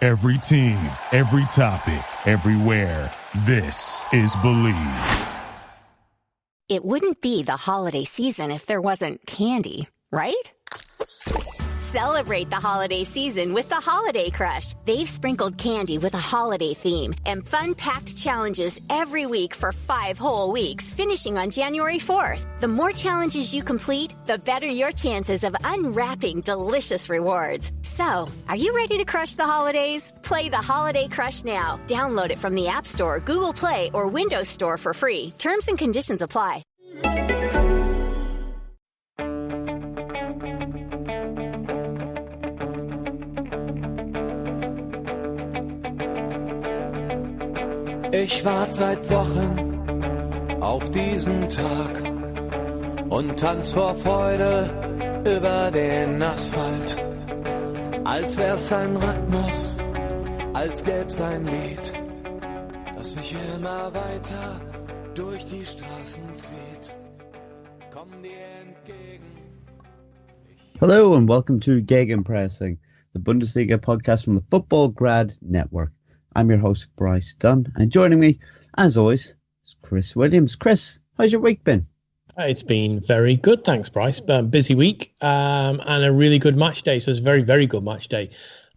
Every team, every topic, everywhere. This is Believe. It wouldn't be the holiday season if there wasn't candy, right? Celebrate the holiday season with the Holiday Crush. They've sprinkled candy with a holiday theme and fun-packed challenges every week for 5 whole weeks, finishing on January 4th. The more challenges you complete, the better your chances of unwrapping delicious rewards. So, are you ready to crush the holidays? Play the Holiday Crush now. Download it from the App Store, Google Play, or Windows Store for free. Terms and conditions apply. Ich warte seit Wochen auf diesen Tag und tanz vor Freude über den Asphalt. Als wär's ein Rhythmus, als gäb's ein Lied, das mich immer weiter durch die Straßen zieht. Komm dir entgegen. Hello and welcome to Gegenpressing, the Bundesliga podcast from the Football Grad Network. I'm your host, Bryce Dunn, and joining me, as always, is Chris Williams. Chris, how's your week been? It's been very good, thanks, Bryce. Busy week and a really good match day. So it's a very, very good match day.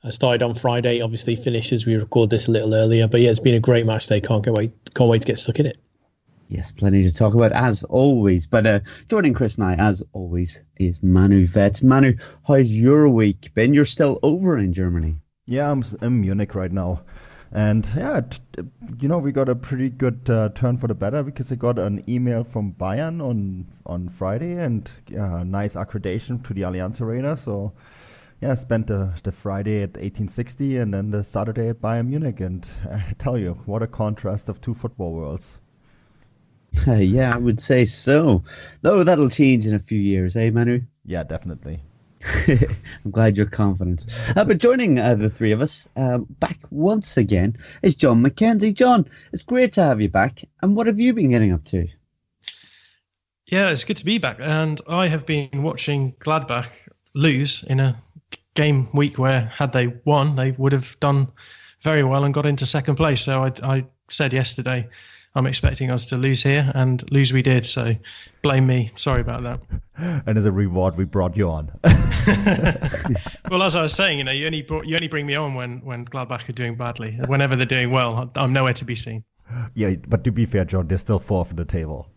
I started on Friday, obviously finished as we record this a little earlier. But yeah, it's been a great match day. Can't wait to get stuck in it. Yes, plenty to talk about, as always. But joining Chris and I, as always, is Manu Veth. Manu, how's your week been? You're still over in Germany. Yeah, I'm in Munich right now. And yeah, we got a pretty good turn for the better because I got an email from Bayern on Friday and nice accreditation to the Allianz Arena. So yeah, I spent the Friday at 1860 and then the Saturday at Bayern Munich. And I tell you, what a contrast of two football worlds. Yeah, I would say so. Though that'll change in a few years, eh, Manu? Yeah, definitely. I'm glad you're confident. But joining the three of us back once again is Jon Mackenzie. Jon, it's great to have you back. And what have you been getting up to? Yeah, it's good to be back. And I have been watching Gladbach lose in a game week where, had they won, they would have done very well and got into second place. So I said yesterday, I'm expecting us to lose here, and lose we did. So blame me. Sorry about that. And as a reward, we brought you on. Well, as I was saying, you only bring me on when Gladbach are doing badly. Whenever they're doing well, I'm nowhere to be seen. Yeah, but to be fair, John, they're still fourth in the table.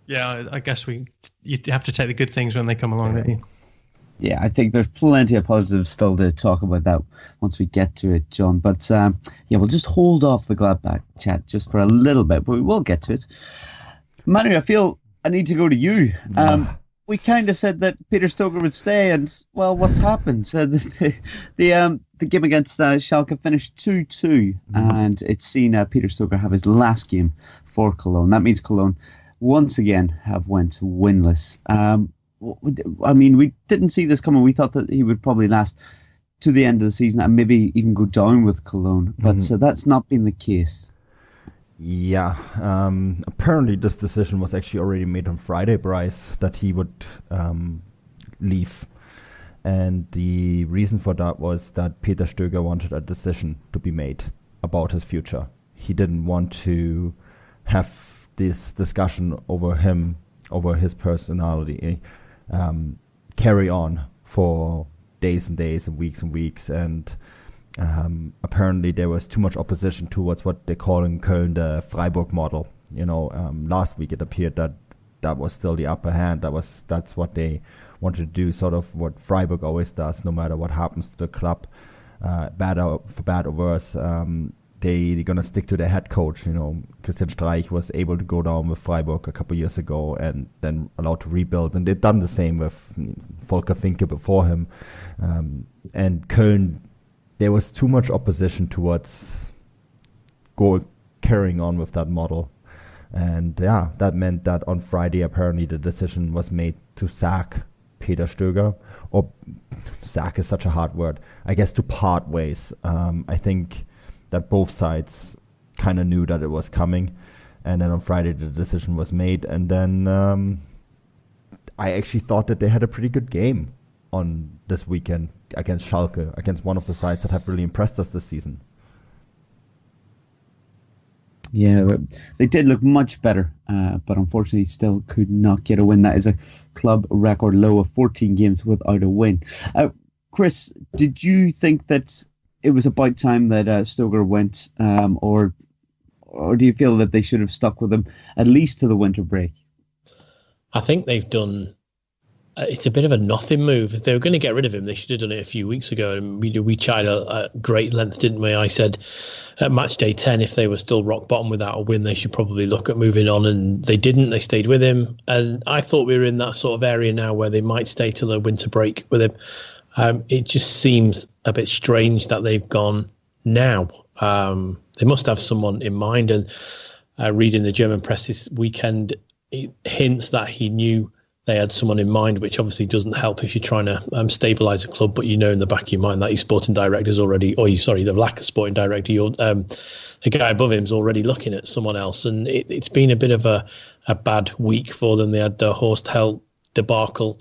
Yeah, I guess you have to take the good things when they come along, don't you? Yeah, I think there's plenty of positives still to talk about that once we get to it, John. But we'll just hold off the Gladbach chat just for a little bit, but we will get to it. Manu, I feel I need to go to you. We kind of said that Peter Stöger would stay, and well, what's happened? So the game against Schalke finished 2-2, and it's seen Peter Stöger have his last game for Cologne. That means Cologne once again have went winless. I mean, we didn't see this coming. We thought that he would probably last to the end of the season and maybe even go down with Cologne, but that's not been the case. Yeah, apparently this decision was actually already made on Friday, Bryce, that he would leave. And the reason for that was that Peter Stöger wanted a decision to be made about his future. He didn't want to have this discussion over his personality, carry on for days and days and weeks. And apparently there was too much opposition towards what they call in Köln the Freiburg model. Last week it appeared that was still the upper hand. That's what they wanted to do, sort of what Freiburg always does, no matter what happens to the club, for bad or worse. They're going to stick to their head coach. Christian Streich was able to go down with Freiburg a couple of years ago and then allowed to rebuild. And they've done the same with Volker Finke before him. And Köln, there was too much opposition towards carrying on with that model. And yeah, that meant that on Friday, apparently the decision was made to sack Peter Stöger. Or sack is such a hard word. I guess to part ways. I think that both sides kind of knew that it was coming. And then on Friday the decision was made. And then I actually thought that they had a pretty good game. on this weekend against Schalke, against one of the sides that have really impressed us this season. Yeah, they did look much better, but unfortunately still could not get a win. That is a club record low of 14 games without a win. Chris, did you think that it was about time that Stöger went, or do you feel that they should have stuck with him at least to the winter break? I think they've done. It's a bit of a nothing move. If they were going to get rid of him, they should have done it a few weeks ago. And we chatted at great length, didn't we? I said at match day 10, if they were still rock bottom without a win, they should probably look at moving on. And they didn't. They stayed with him. And I thought we were in that sort of area now where they might stay till the winter break with him. It just seems a bit strange that they've gone now. They must have someone in mind. And reading the German press this weekend, it hints that he knew they had someone in mind, which obviously doesn't help if you're trying to stabilise a club, but you know in the back of your mind that your sporting director's already, the lack of sporting director, the guy above him's already looking at someone else. And it's been a bit of a bad week for them. They had the Horst Held debacle.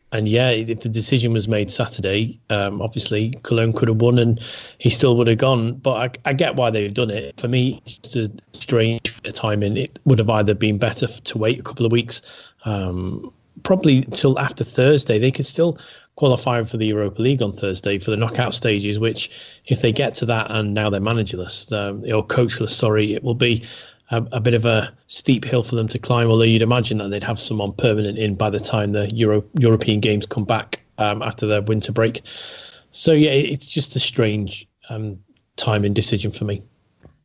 And yeah, if the decision was made Saturday, obviously Cologne could have won and he still would have gone. But I get why they've done it. For me, it's just a strange bit of timing. It would have either been better to wait a couple of weeks, probably till after Thursday. They could still qualify for the Europa League on Thursday for the knockout stages, which if they get to that and now they're managerless, or coachless, it will be a bit of a steep hill for them to climb, although you'd imagine that they'd have someone permanent in by the time the European games come back after their winter break. So, yeah, it's just a strange timing decision for me.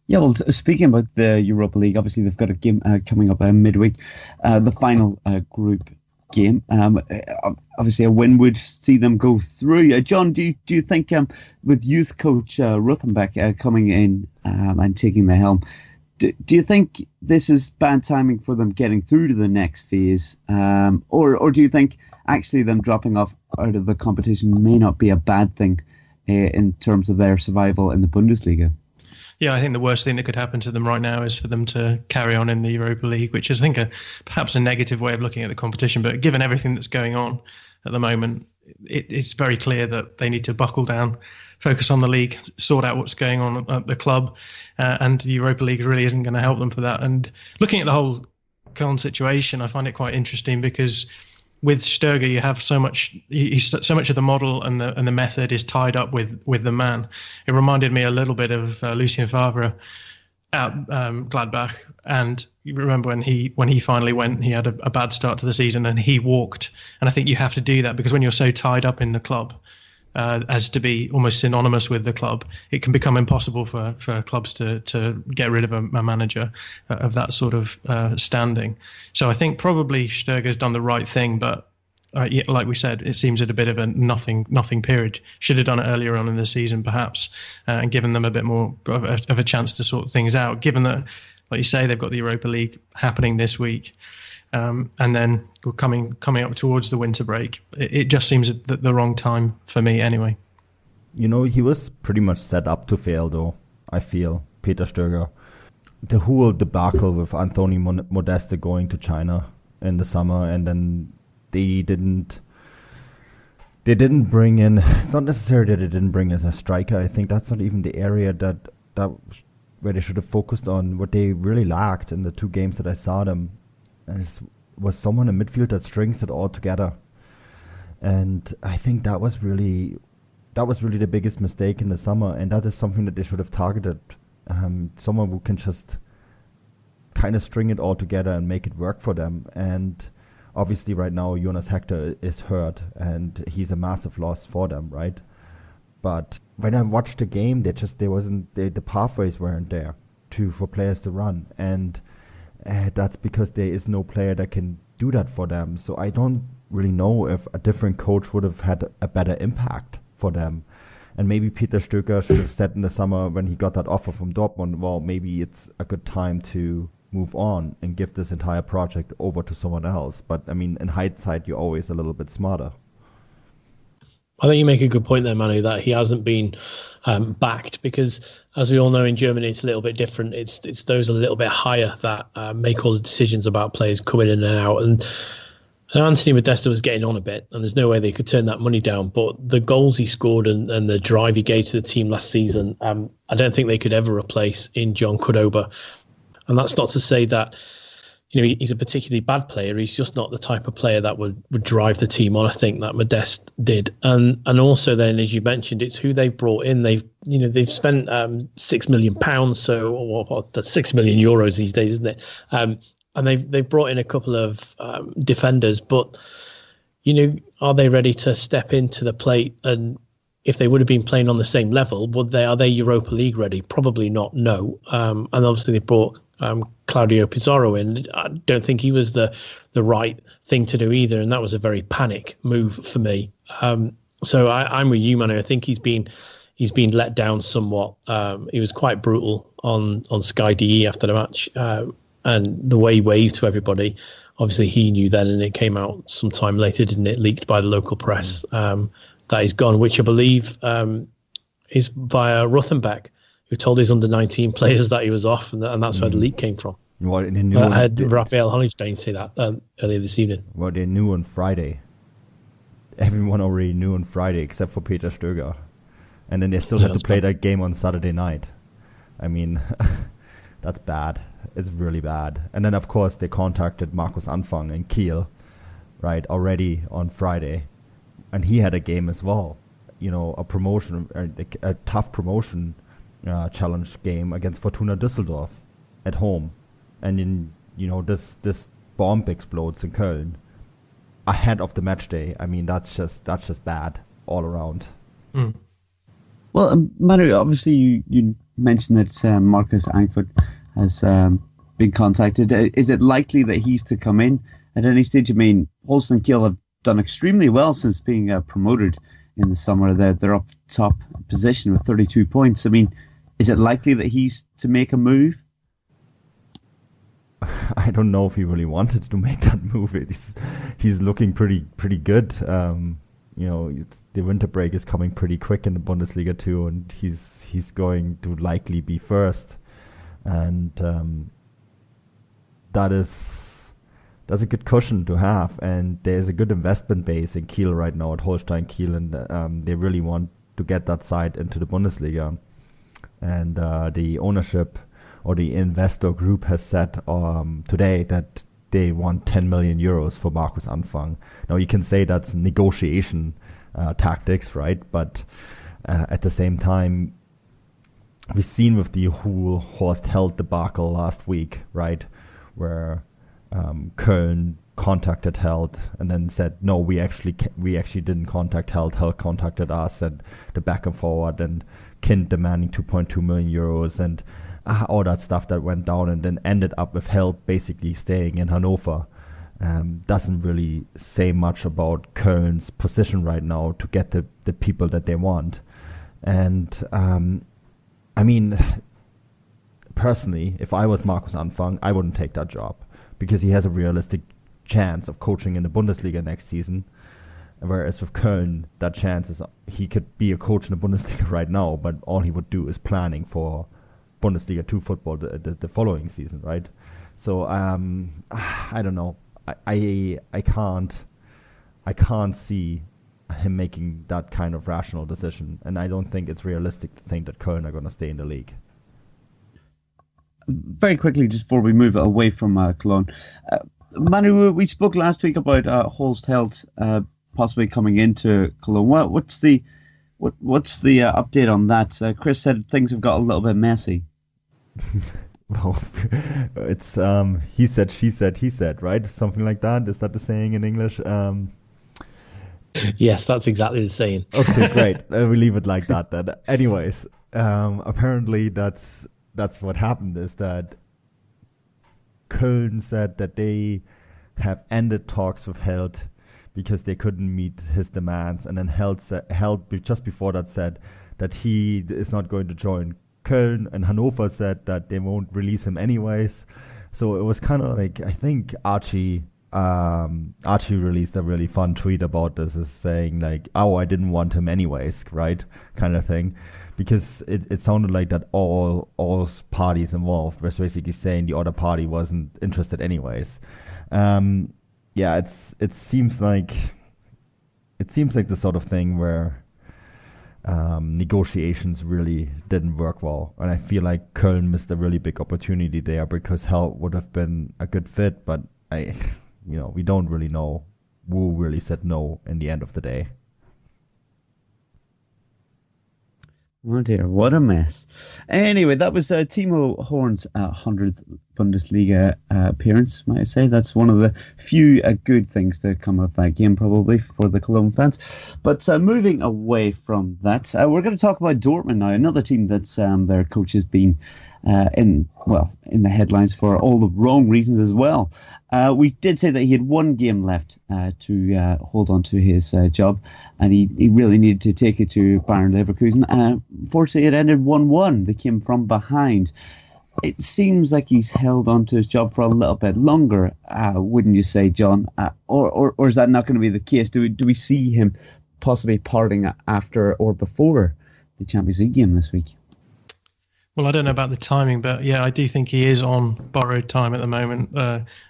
Yeah, well, speaking about the Europa League, obviously they've got a game coming up midweek, the final group game. Obviously, a win would see them go through. John, do you think with youth coach Ruthenbeck coming in and taking the helm, do you think this is bad timing for them getting through to the next phase? Or do you think actually them dropping off out of the competition may not be a bad thing in terms of their survival in the Bundesliga? Yeah, I think the worst thing that could happen to them right now is for them to carry on in the Europa League, which is, I think, perhaps a negative way of looking at the competition. But given everything that's going on at the moment, it's very clear that they need to buckle down, focus on the league, sort out what's going on at the club, and the Europa League really isn't going to help them for that. And looking at the whole Köln situation, I find it quite interesting because with Stöger, you have so much of the model and the method is tied up with the man. It reminded me a little bit of Lucien Favre at Gladbach, and you remember when he finally went, he had a bad start to the season and he walked. And I think you have to do that because when you're so tied up in the club, as to be almost synonymous with the club, it can become impossible for clubs to get rid of a manager of that sort of standing. So I think probably Stöger's done the right thing, but like we said, it seems at a bit of a nothing period. Should have done it earlier on in the season, perhaps, and given them a bit more of a chance to sort things out. Given that, like you say, they've got the Europa League happening this week. And then we're coming up towards the winter break. It just seems at the wrong time for me anyway. You know, he was pretty much set up to fail, though, I feel, Peter Stöger. The whole debacle with Anthony Modeste going to China in the summer, and then they didn't bring in, it's not necessarily that they didn't bring in a striker. I think that's not even the area that where they should have focused on. What they really lacked in the two games that I saw them was someone in midfield that strings it all together. And I think that was really the biggest mistake in the summer, and that is something that they should have targeted. Someone who can just kind of string it all together and make it work for them. And obviously right now Jonas Hector is hurt and he's a massive loss for them, right? But when I watched the game, the pathways weren't there for players to run, and that's because there is no player that can do that for them. So I don't really know if a different coach would have had a better impact for them. And maybe Peter Stöger should have said in the summer when he got that offer from Dortmund, well, maybe it's a good time to move on and give this entire project over to someone else. But, I mean, in hindsight, you're always a little bit smarter. I think you make a good point there, Manu, that he hasn't been backed because, as we all know, in Germany it's a little bit different. It's those a little bit higher that make all the decisions about players coming in and out. And And Anthony Modesta was getting on a bit, and there's no way they could turn that money down. But the goals he scored and the drive he gave to the team last season, I don't think they could ever replace in John Cordoba. And that's not to say that he's a particularly bad player. He's just not the type of player that would drive the team on. I think that Modeste did, and also then, as you mentioned, it's who they've brought in. They've spent £6 million, so that's €6 million these days, isn't it? And they've brought in a couple of defenders, but are they ready to step into the plate? And if they would have been playing on the same level, are they Europa League ready? Probably not. No. And obviously they brought Claudio Pizarro in. I don't think he was the right thing to do either, and that was a very panic move for me. So I'm with you, Manu. I think he's been let down somewhat. He was quite brutal on Sky DE after the match. And the way he waved to everybody, obviously he knew then, and it came out sometime later, didn't it, leaked by the local press, that he's gone, which I believe is via Rothenbeck, who told his under-19 players that he was off, and that's where the leak came from. Well, I had Raphael Honigstein say that earlier this evening. Well, they knew on Friday. Everyone already knew on Friday, except for Peter Stöger. And then they still had to play that game on Saturday night. I mean, that's bad. It's really bad. And then, of course, they contacted Markus Anfang in Kiel, right, already on Friday. And he had a game as well. A promotion, a tough promotion challenge game against Fortuna Düsseldorf at home. And then, this bomb explodes in Köln ahead of the match day. I mean, that's just bad all around. Mm. Well, Manu, obviously you mentioned that Markus Anfang has been contacted. Is it likely that he's to come in at any stage? I mean, Holstein Kiel have done extremely well since being promoted in the summer. They're up top position with 32 points. I mean, is it likely that he's to make a move? I don't know if he really wanted to make that move. He's looking pretty good. The winter break is coming pretty quick in the Bundesliga too, and he's going to likely be first. And that's a good cushion to have, and there's a good investment base in Kiel right now at Holstein Kiel, and they really want to get that side into the Bundesliga. And the ownership or the investor group has said today that they want 10 million euros for Markus Anfang. Now you can say that's negotiation tactics, right? But at the same time, we've seen with the whole Horst Held debacle last week, right, where Köln contacted Held and then said, no, we actually didn't contact Held. Held contacted us, and the back and forward, and Kind demanding 2.2 million euros and all that stuff that went down, and then ended up with Held basically staying in Hanover. Doesn't really say much about Köln's position right now to get the people that they want. And I mean, personally, if I was Markus Anfang, I wouldn't take that job, because he has a realistic chance of coaching in the Bundesliga next season. Whereas with Köln, that chance is he could be a coach in the Bundesliga right now, but all he would do is planning for Bundesliga 2 football the following season, right? So I don't know. I can't see him making that kind of rational decision, and I don't think it's realistic to think that Köln are going to stay in the league. Very quickly, just before we move away from Cologne, Manu, we spoke last week about Horst Held possibly coming into Cologne. What's the update on that? Chris said things have got a little bit messy. Well, it's he said, she said, he said, right? Something like that. Is that the saying in English? Yes, that's exactly the saying. Okay, great. We leave it like that then. Anyways, apparently that's what happened, is that Köln said that they have ended talks with Held because they couldn't meet his demands, and then Held just before that said that he is not going to join Köln, and Hannover said that they won't release him anyways. So it was kind of like, I think Archie released a really fun tweet about this, is saying like, oh, I didn't want him anyways, right, kind of thing, because it sounded like that all parties involved were basically saying the other party wasn't interested anyways. yeah, it seems like the sort of thing where negotiations really didn't work well, and I feel like Köln missed a really big opportunity there because Hell would have been a good fit, but we don't really know who really said no in the end of the day. Oh dear, what a mess. Anyway, that was Timo Horn's 100th Bundesliga appearance, might I say. That's one of the few good things to come of that game, probably, for the Cologne fans. But moving away from that, we're going to talk about Dortmund now, another team that's their coach has been in the headlines for all the wrong reasons as well. We did say that he had one game left to hold on to his job, and he really needed to take it to Bayern Leverkusen. Fortunately, it ended 1-1. They came from behind. It seems like he's held on to his job for a little bit longer, wouldn't you say, John? Or is that not going to be the case? Do we see him possibly parting after or before the Champions League game this week? Well, I don't know about the timing, but yeah, I do think he is on borrowed time at the moment.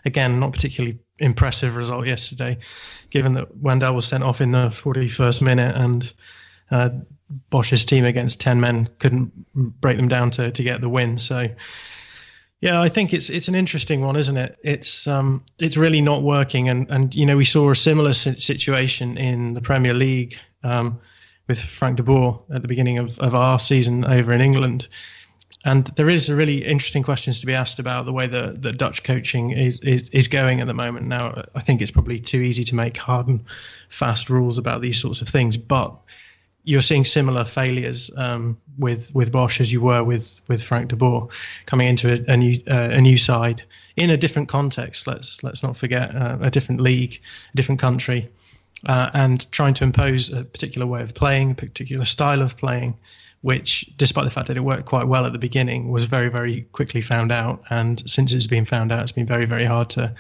Again, not particularly impressive result yesterday, given that Wendell was sent off in the 41st minute and Bosch's team against 10 men couldn't break them down to get the win. So, yeah, I think it's an interesting one, isn't it? It's really not working, and we saw a similar situation in the Premier League with Frank de Boer at the beginning of our season over in England. And there is a really interesting questions to be asked about the way the Dutch coaching is going at the moment. Now, I think it's probably too easy to make hard and fast rules about these sorts of things, but you're seeing similar failures with Bosz as you were with Frank de Boer coming into a new side in a different context. Let's not forget a different league, a different country, and trying to impose a particular way of playing, a particular style of playing, which, despite the fact that it worked quite well at the beginning, was very, very quickly found out. And since it's been found out, it's been very, very hard to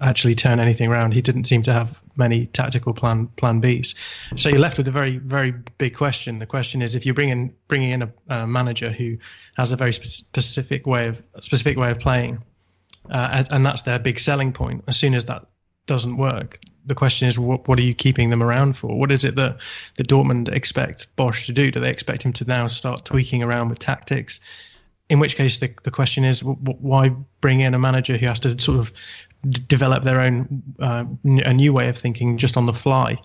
actually turn anything around. He didn't seem to have many tactical plan Bs. So you're left with a very, very big question. The question is, if you're bringing in a manager who has a very specific way of playing, and that's their big selling point, as soon as that doesn't work, the question is, what are you keeping them around for? What is it that the Dortmund expect Bosz to do? Do they expect him to now start tweaking around with tactics? In which case, the question is, why bring in a manager who has to sort of develop their own a new way of thinking just on the fly?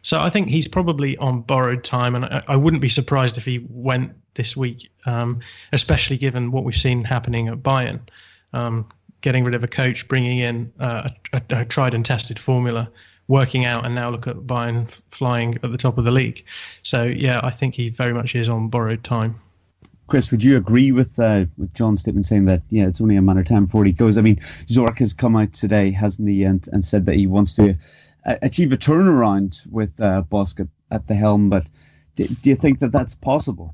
So I think he's probably on borrowed time, and I wouldn't be surprised if he went this week, especially given what we've seen happening at Bayern. Getting rid of a coach, bringing in a tried and tested formula, working out, and now look at Bayern flying at the top of the league. So, yeah, I think he very much is on borrowed time. Chris, would you agree with John's statement saying that, it's only a matter of time before he goes? I mean, Zorc has come out today, hasn't he, and said that he wants to achieve a turnaround with Bosz at the helm, but do you think that that's possible?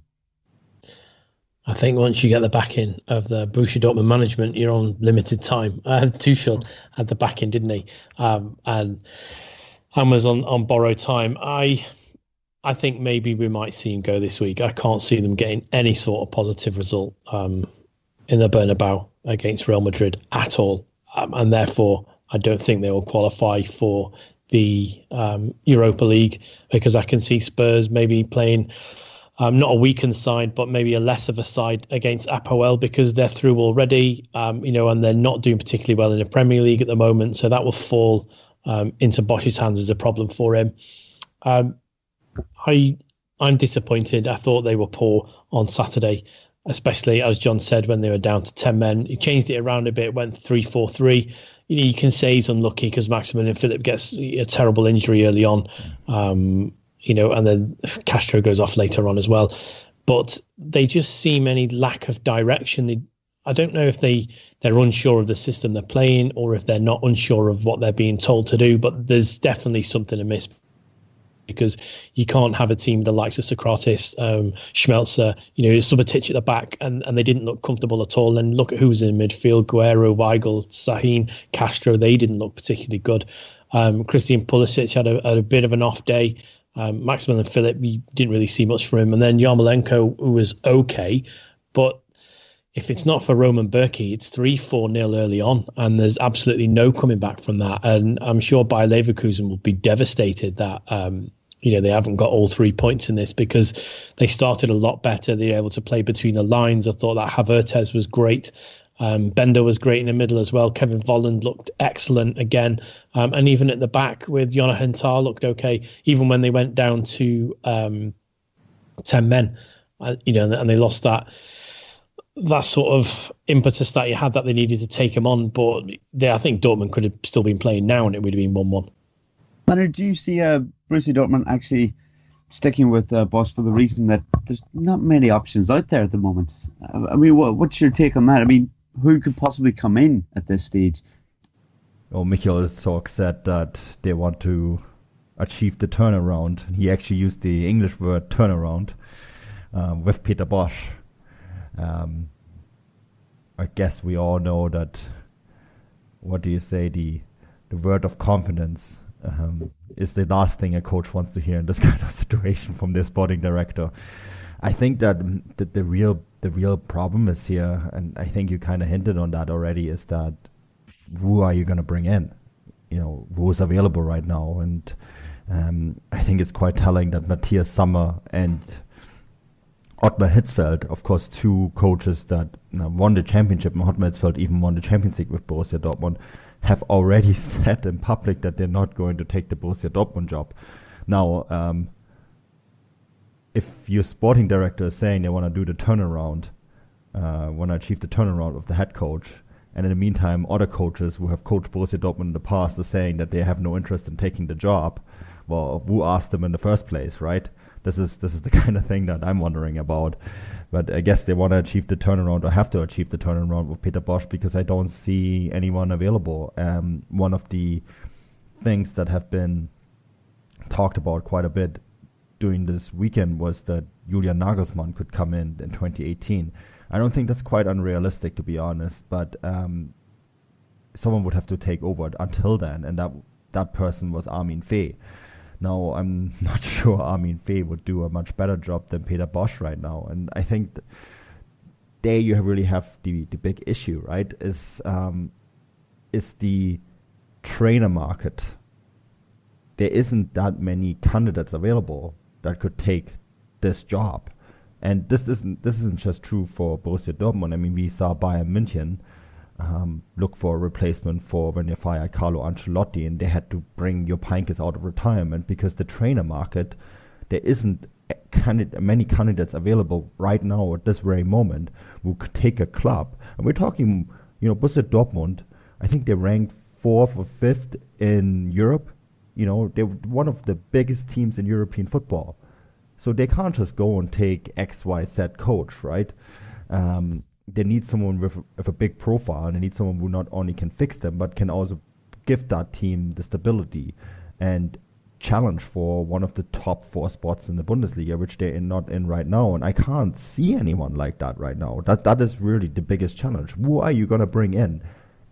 I think once you get the backing of the Borussia Dortmund management, you're on limited time. Tuchel had the backing, didn't he? And was on borrowed time. I think maybe we might see him go this week. I can't see them getting any sort of positive result in the Bernabeu against Real Madrid at all. And therefore, I don't think they will qualify for the Europa League, because I can see Spurs maybe playing not a weakened side, but maybe a less of a side against Apoel, because they're through already, and they're not doing particularly well in the Premier League at the moment. So that will fall into Bosz's hands as a problem for him. I'm disappointed. I thought they were poor on Saturday, especially, as John said, when they were down to 10 men. He changed it around a bit, went 3-4-3. You can say he's unlucky because Maximilian Philip gets a terrible injury early on. And then Castro goes off later on as well. But they just seem any lack of direction. I don't know if they're unsure of the system they're playing, or if they're not unsure of what they're being told to do. But there's definitely something amiss, because you can't have a team with the likes of Socrates, Schmelzer, Subotic at the back, and they didn't look comfortable at all. And look at who's in midfield: Guerrero, Weigl, Sahin, Castro. They didn't look particularly good. Christian Pulisic had a bit of an off day. Maximilian Philip, you didn't really see much from him. And then Yarmolenko, who was okay, but if it's not for Roman Berkey, it's 3-4-0 early on, and there's absolutely no coming back from that. And I'm sure Bayer Leverkusen will be devastated that they haven't got all 3 points in this, because they started a lot better. They were able to play between the lines. I thought that Havertz was great. Bender was great in the middle as well. Kevin Volland looked excellent again. And even at the back with Jonathan Tah looked okay, even when they went down to 10 men, and they lost that sort of impetus that you had, that they needed to take him on. But I think Dortmund could have still been playing now, and it would have been 1-1. Manu, do you see Borussia Dortmund actually sticking with Bosz for the reason that there's not many options out there at the moment? I mean, what's your take on that? I mean, who could possibly come in at this stage? Well, Michael Zorc said that they want to achieve the turnaround. He actually used the English word turnaround with Peter Bosz. I guess we all know that, what do you say, the word of confidence is the last thing a coach wants to hear in this kind of situation from their sporting director. I think that the real problem is here, and I think you kind of hinted on that already, is that who are you going to bring in? Who is available right now? And I think it's quite telling that Matthias Sammer and Ottmar Hitzfeld, of course, two coaches that won the championship, and Ottmar Hitzfeld even won the Champions League with Borussia Dortmund, have already said in public that they're not going to take the Borussia Dortmund job. Now, if your sporting director is saying they want to do the turnaround, want to achieve the turnaround of the head coach, and in the meantime other coaches who have coached Borussia Dortmund in the past are saying that they have no interest in taking the job, well, who asked them in the first place, right? This is the kind of thing that I'm wondering about. But I guess they want to achieve the turnaround, or have to achieve the turnaround with Peter Bosz, because I don't see anyone available. One of the things that have been talked about quite a bit during this weekend was that Julian Nagelsmann could come in 2018. I don't think that's quite unrealistic, to be honest, but someone would have to take over until then, and that person was Armin Fee. Now, I'm not sure Armin Fee would do a much better job than Peter Bosz right now. And I think there you really have the big issue, right? Is the trainer market. There isn't that many candidates available that could take this job. And this isn't just true for Borussia Dortmund. I mean, we saw Bayern München look for a replacement for when they fired Carlo Ancelotti, and they had to bring Jupp Heynckes out of retirement because the trainer market, there isn't many candidates available right now at this very moment who could take a club. And we're talking, Borussia Dortmund, I think they ranked 4th or 5th in Europe. They're one of the biggest teams in European football. So they can't just go and take XYZ coach, right? They need someone with a big profile, and they need someone who not only can fix them, but can also give that team the stability and challenge for one of the top 4 spots in the Bundesliga, which they're not in right now. And I can't see anyone like that right now. That is really the biggest challenge. Who are you going to bring in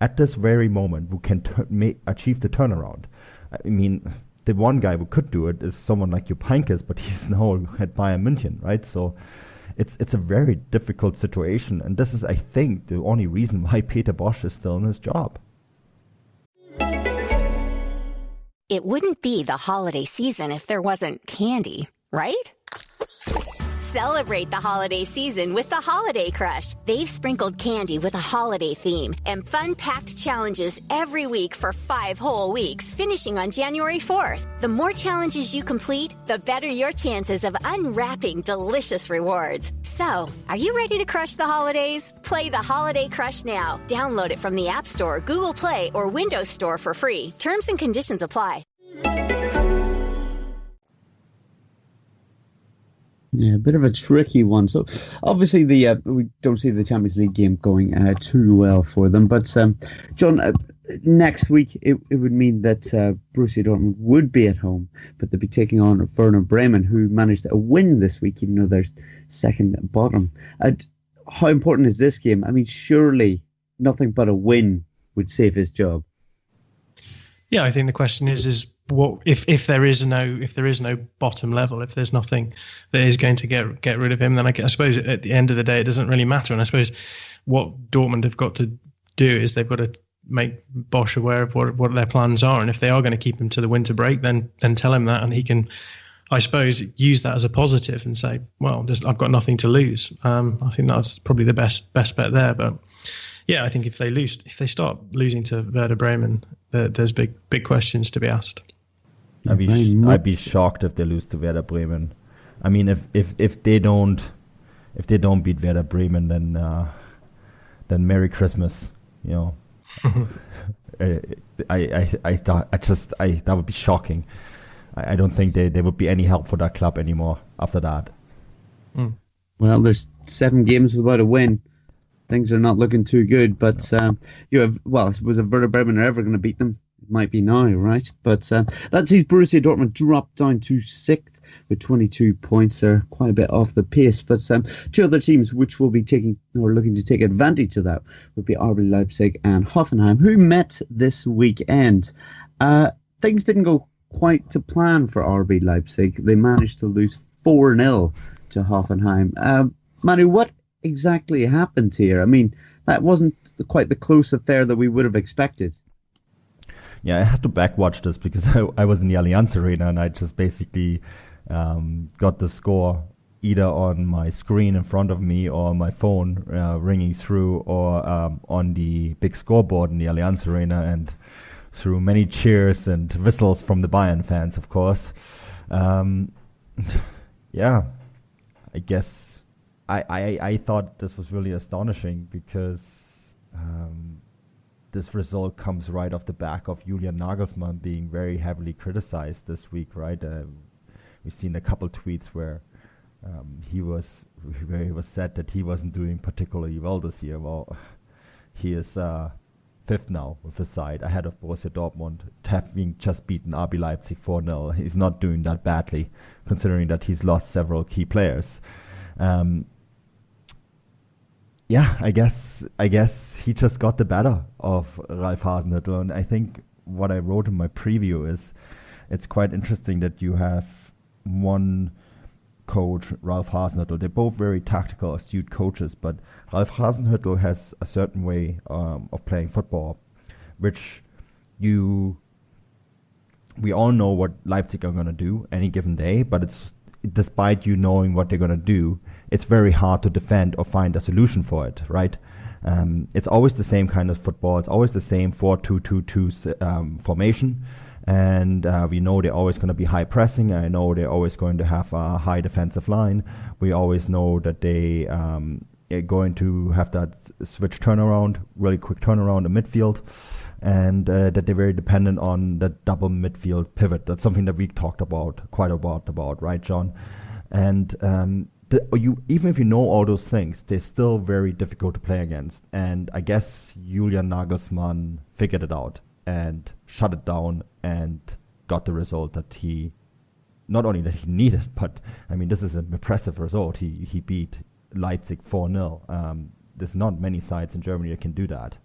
at this very moment who can achieve the turnaround? I mean, the one guy who could do it is someone like Jupp Heynckes, but he's now at Bayern München, right? So it's a very difficult situation, and this is, I think, the only reason why Peter Bosz is still in his job. It wouldn't be the holiday season if there wasn't candy, right? Celebrate the holiday season with the Holiday Crush. They've sprinkled candy with a holiday theme and fun-packed challenges every week for 5 whole weeks, finishing on January 4th. The more challenges you complete, the better your chances of unwrapping delicious rewards. So, are you ready to crush the holidays? Play the Holiday Crush now. Download it from the App Store, Google Play, or Windows Store for free. Terms and conditions apply. Yeah, a bit of a tricky one. So, obviously, we don't see the Champions League game going too well for them. But, John, next week it would mean that Borussia Dortmund would be at home, but they'd be taking on Werder Bremen, who managed a win this week, even though they're second bottom. How important is this game? I mean, surely nothing but a win would save his job. Yeah, I think the question is what if there is no bottom level, if there's nothing that is going to get rid of him, then I suppose at the end of the day it doesn't really matter. And I suppose what Dortmund have got to do is they've got to make Bosz aware of what their plans are, and if they are going to keep him to the winter break, then tell him that, and he can, I suppose, use that as a positive and say, well, I've got nothing to lose. I think that's probably the best bet there. But yeah, I think if they start losing to Werder Bremen, there's big questions to be asked. I'd be shocked if they lose to Werder Bremen. I mean, if they don't beat Werder Bremen, then Merry Christmas, you know. That would be shocking. I don't think there would be any help for that club anymore after that. Well, there's 7 games without a win. Things are not looking too good. But was a Werder Bremen ever going to beat them? It might be now, right? But that sees Borussia Dortmund drop down to 6th with 22 points. They're quite a bit off the pace. But 2 other teams which will be looking to take advantage of that would be RB Leipzig and Hoffenheim, who met this weekend. Things didn't go quite to plan for RB Leipzig. They managed to lose 4-0 to Hoffenheim. Manu, what exactly happened here? I mean, that wasn't quite the close affair that we would have expected. Yeah, I had to backwatch this because I was in the Allianz Arena and I just basically got the score either on my screen in front of me or my phone ringing through, or on the big scoreboard in the Allianz Arena, and through many cheers and whistles from the Bayern fans, of course. Yeah, I guess I thought this was really astonishing because this result comes right off the back of Julian Nagelsmann being very heavily criticized this week, right? We've seen a couple tweets where he was said that he wasn't doing particularly well this year. Well, he is 5th now with his side, ahead of Borussia Dortmund, having just beaten RB Leipzig 4-0. He's not doing that badly, considering that he's lost several key players. Yeah, I guess he just got the better of Ralf Hasenhüttl, and I think what I wrote in my preview is it's quite interesting that you have one coach, Ralf Hasenhüttl. They're both very tactical, astute coaches, but Ralf Hasenhüttl has a certain way of playing football, which we all know what Leipzig are going to do any given day, but it's despite you knowing what they're going to do, it's very hard to defend or find a solution for it, right? It's always the same kind of football. It's always the same 4-2-2-2 formation. And we know they're always going to be high pressing. I know they're always going to have a high defensive line. We always know that they are going to have that switch turnaround, really quick turnaround in midfield, and that they're very dependent on the double midfield pivot. That's something that we talked about quite a lot about, right, John? And even if you know all those things, they're still very difficult to play against. And I guess Julian Nagelsmann figured it out and shut it down and got the result that he, not only that he needed, but I mean, this is an impressive result. He beat Leipzig 4-0. There's not many sides in Germany that can do that.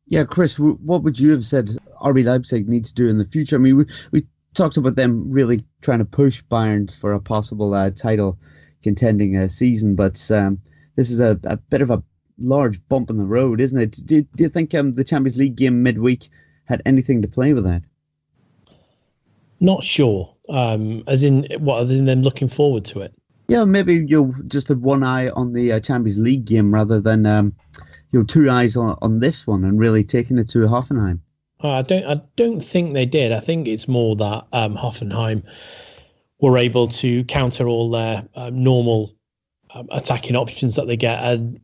Yeah, Chris, what would you have said RB Leipzig need to do in the future? I mean, we talked about them really trying to push Bayern for a possible title contending season, but this is a bit of a large bump in the road, isn't it? Do you think the Champions League game midweek had anything to play with that? Not sure. As in them looking forward to it? Yeah, maybe you just had one eye on the Champions League game rather than 2 eyes on this one and really taking it to Hoffenheim. I don't think they did. I think it's more that Hoffenheim were able to counter all their normal attacking options that they get, and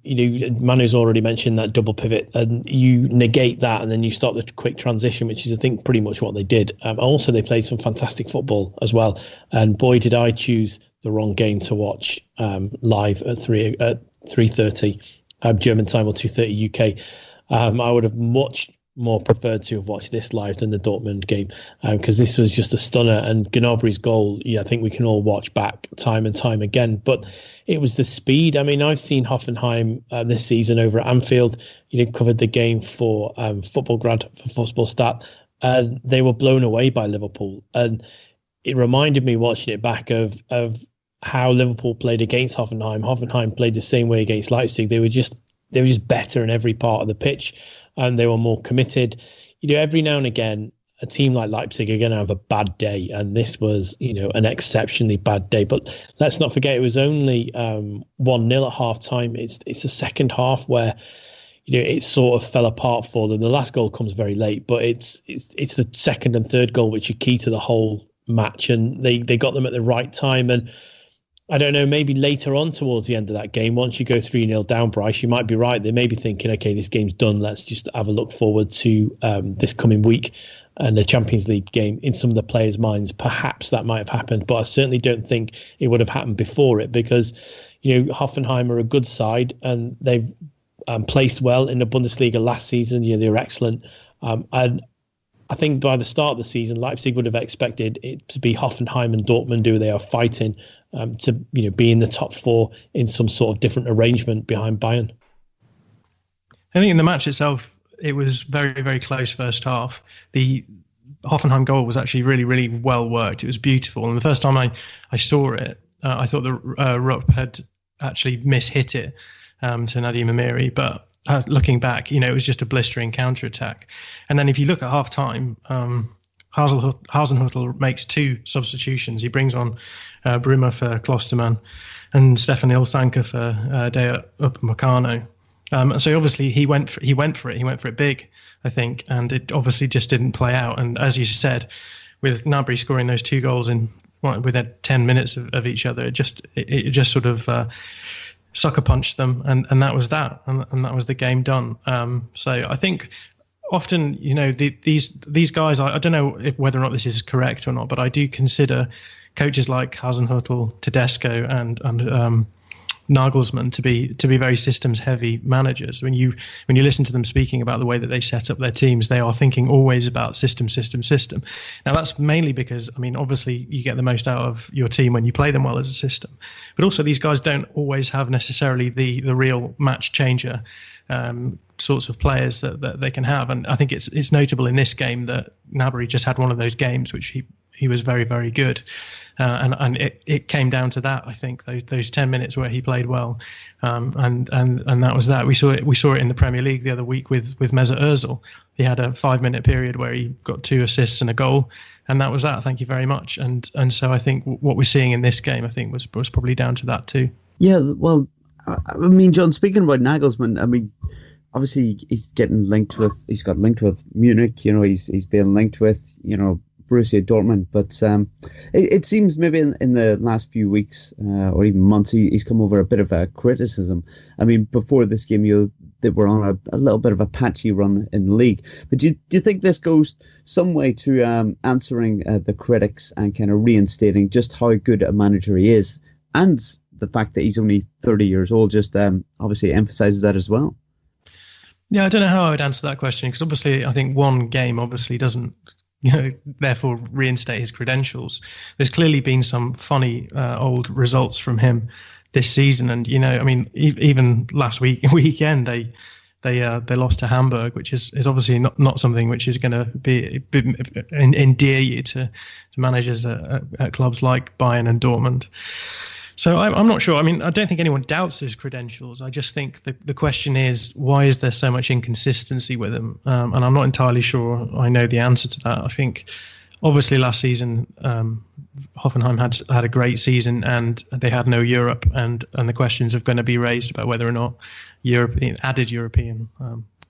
Manu's already mentioned that double pivot, and you negate that and then you start the quick transition, which is I think pretty much what they did. Also, they played some fantastic football as well, and boy did I choose the wrong game to watch live at 3:30 German time or 2:30 UK. I would have much more preferred to have watched this live than the Dortmund game, because this was just a stunner, and Gnabry's goal, I think we can all watch back time and time again. But it was the speed. I mean, I've seen Hoffenheim this season over at Anfield. Covered the game for Football Grad for Football Stat, and they were blown away by Liverpool. And it reminded me watching it back of how Liverpool played against Hoffenheim. Hoffenheim played the same way against Leipzig. They were just they were just better in every part of the pitch, and they were more committed. Every now and again, a team like Leipzig are going to have a bad day, and this was, an exceptionally bad day. But let's not forget, it was only 1-0 at half time. It's the second half where, it sort of fell apart for them. The last goal comes very late, but it's the second and third goal which are key to the whole match, and they got them at the right time. And I don't know, maybe later on towards the end of that game, once you go 3-0 down, Bryce, you might be right. They may be thinking, okay, this game's done. Let's just have a look forward to this coming week and the Champions League game. In some of the players' minds, perhaps that might have happened, but I certainly don't think it would have happened before it, because, Hoffenheim are a good side, and they've placed well in the Bundesliga last season. They were excellent. And I think by the start of the season, Leipzig would have expected it to be Hoffenheim and Dortmund who they are fighting to be in the top four in some sort of different arrangement behind Bayern. I think in the match itself, it was very, very close first half. The Hoffenheim goal was actually really, really well worked. It was beautiful. And the first time I saw it, I thought that Rupp had actually mishit it to Nadim Amiri. But looking back, it was just a blistering counter-attack. And then if you look at half-time, Hasenhüttl makes two substitutions. He brings on Bruma for Klostermann and Stefan Ilsanker for Dea Upamecano. So obviously he went for it big, I think, and it obviously just didn't play out. And as you said, with Gnabry scoring those two goals within 10 minutes of each other, it just sort of sucker punched them, and that was that, and that was the game done. So I think often, these guys, I don't know whether or not this is correct or not, but I do consider coaches like Hasenhüttl, Tedesco, and Nagelsmann to be very systems heavy managers. When you listen to them speaking about the way that they set up their teams, they are thinking always about system. Now that's mainly because, obviously you get the most out of your team when you play them well as a system, but also these guys don't always have necessarily the real match changer sorts of players that they can have. And I think it's notable in this game that Gnabry just had one of those games which he was very, very good. And it came down to that, I think, those 10 minutes where he played well, and that was that. We saw it in the Premier League the other week with Mesut Ozil. He had a 5-minute period where he got 2 assists and a goal, and that was that. Thank you very much. And so I think what we're seeing in this game, I think, was probably down to that too. Yeah, well, John, speaking about Nagelsmann, obviously he's getting linked with. He's got linked with Munich. He's being linked with Borussia Dortmund, but it seems maybe in the last few weeks or even months he's come over a bit of a criticism. Before this game they were on a little bit of a patchy run in the league, but do you think this goes some way to answering the critics and kind of reinstating just how good a manager he is, and the fact that he's only 30 years old just obviously emphasises that as well? Yeah, I don't know how I would answer that question, because obviously I think one game obviously doesn't therefore reinstate his credentials. There's clearly been some funny old results from him this season, and even last weekend they lost to Hamburg, which is obviously not something which is going to endear you to managers at clubs like Bayern and Dortmund. So I'm not sure. I don't think anyone doubts his credentials. I just think the question is, why is there so much inconsistency with him? And I'm not entirely sure I know the answer to that. I think obviously last season Hoffenheim had a great season, and they had no Europe, and the questions are going to be raised about whether or not added European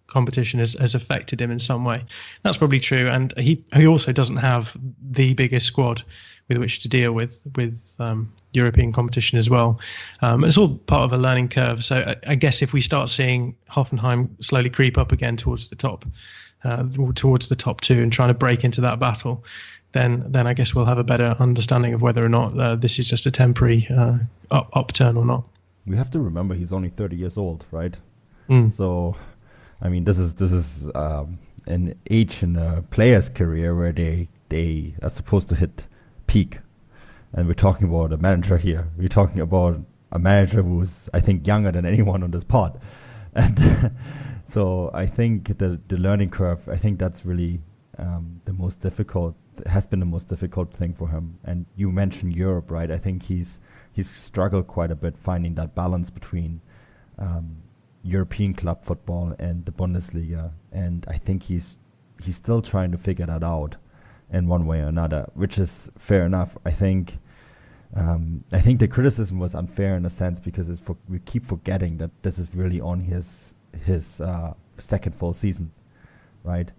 competition has affected him in some way. That's probably true, and he also doesn't have the biggest squad with which to deal with European competition as well. It's all part of a learning curve. So I guess if we start seeing Hoffenheim slowly creep up again towards the top 2 and trying to break into that battle, then I guess we'll have a better understanding of whether or not this is just a temporary upturn or not. We have to remember he's only 30 years old, right? So, this is an age in a player's career where they are supposed to hit peak, and we're talking about a manager here. We're talking about a manager who's, I think, younger than anyone on this pod, and so I think the learning curve, I think that's really the most difficult. Has been the most difficult thing for him. And you mentioned Europe, right? I think he's struggled quite a bit finding that balance between European club football and the Bundesliga, and I think he's still trying to figure that out in one way or another, which is fair enough. I think the criticism was unfair in a sense because we keep forgetting that this is really on his second full season, right?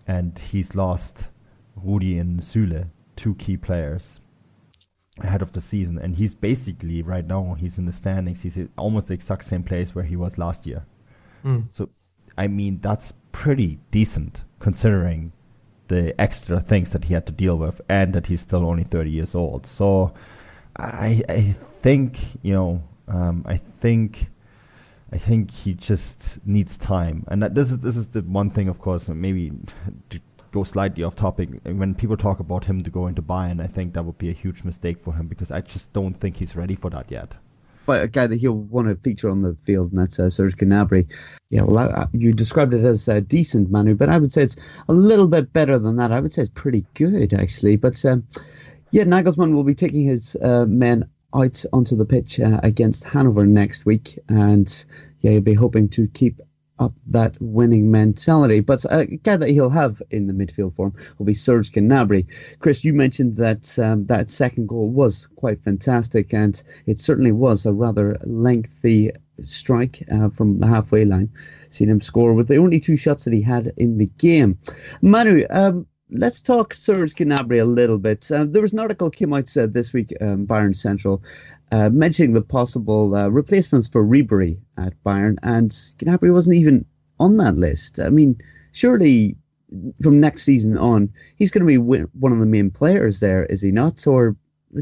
And he's lost Rudi and Süle, 2 key players, ahead of the season, and he's basically right now he's in the standings. He's in almost the exact same place where he was last year. So, I mean, that's pretty decent considering the extra things that he had to deal with, and that he's still only 30 years old. So, I think I think he just needs time, and that this is the one thing, of course, maybe to go slightly off topic. When people talk about him to go into Bayern, I think that would be a huge mistake for him because I just don't think he's ready for that yet. But a guy that he'll want to feature on the field, and that's Serge Gnabry. Yeah, well, you described it as decent, Manu, but I would say it's a little bit better than that. I would say it's pretty good, actually. But Nagelsmann will be taking his men out onto the pitch against Hanover next week, and he'll be hoping to keep up that winning mentality. But a guy that he'll have in the midfield for him will be Serge Gnabry. Chris, you mentioned that that second goal was quite fantastic, and it certainly was a rather lengthy strike from the halfway line. Seen him score with the only 2 shots that he had in the game. Manu, let's talk Serge Gnabry a little bit. There was an article came out this week, Bayern Central, mentioning the possible replacements for Ribery at Bayern, and Gnabry wasn't even on that list. I mean, surely from next season on, he's going to be one of the main players there, is he not? Or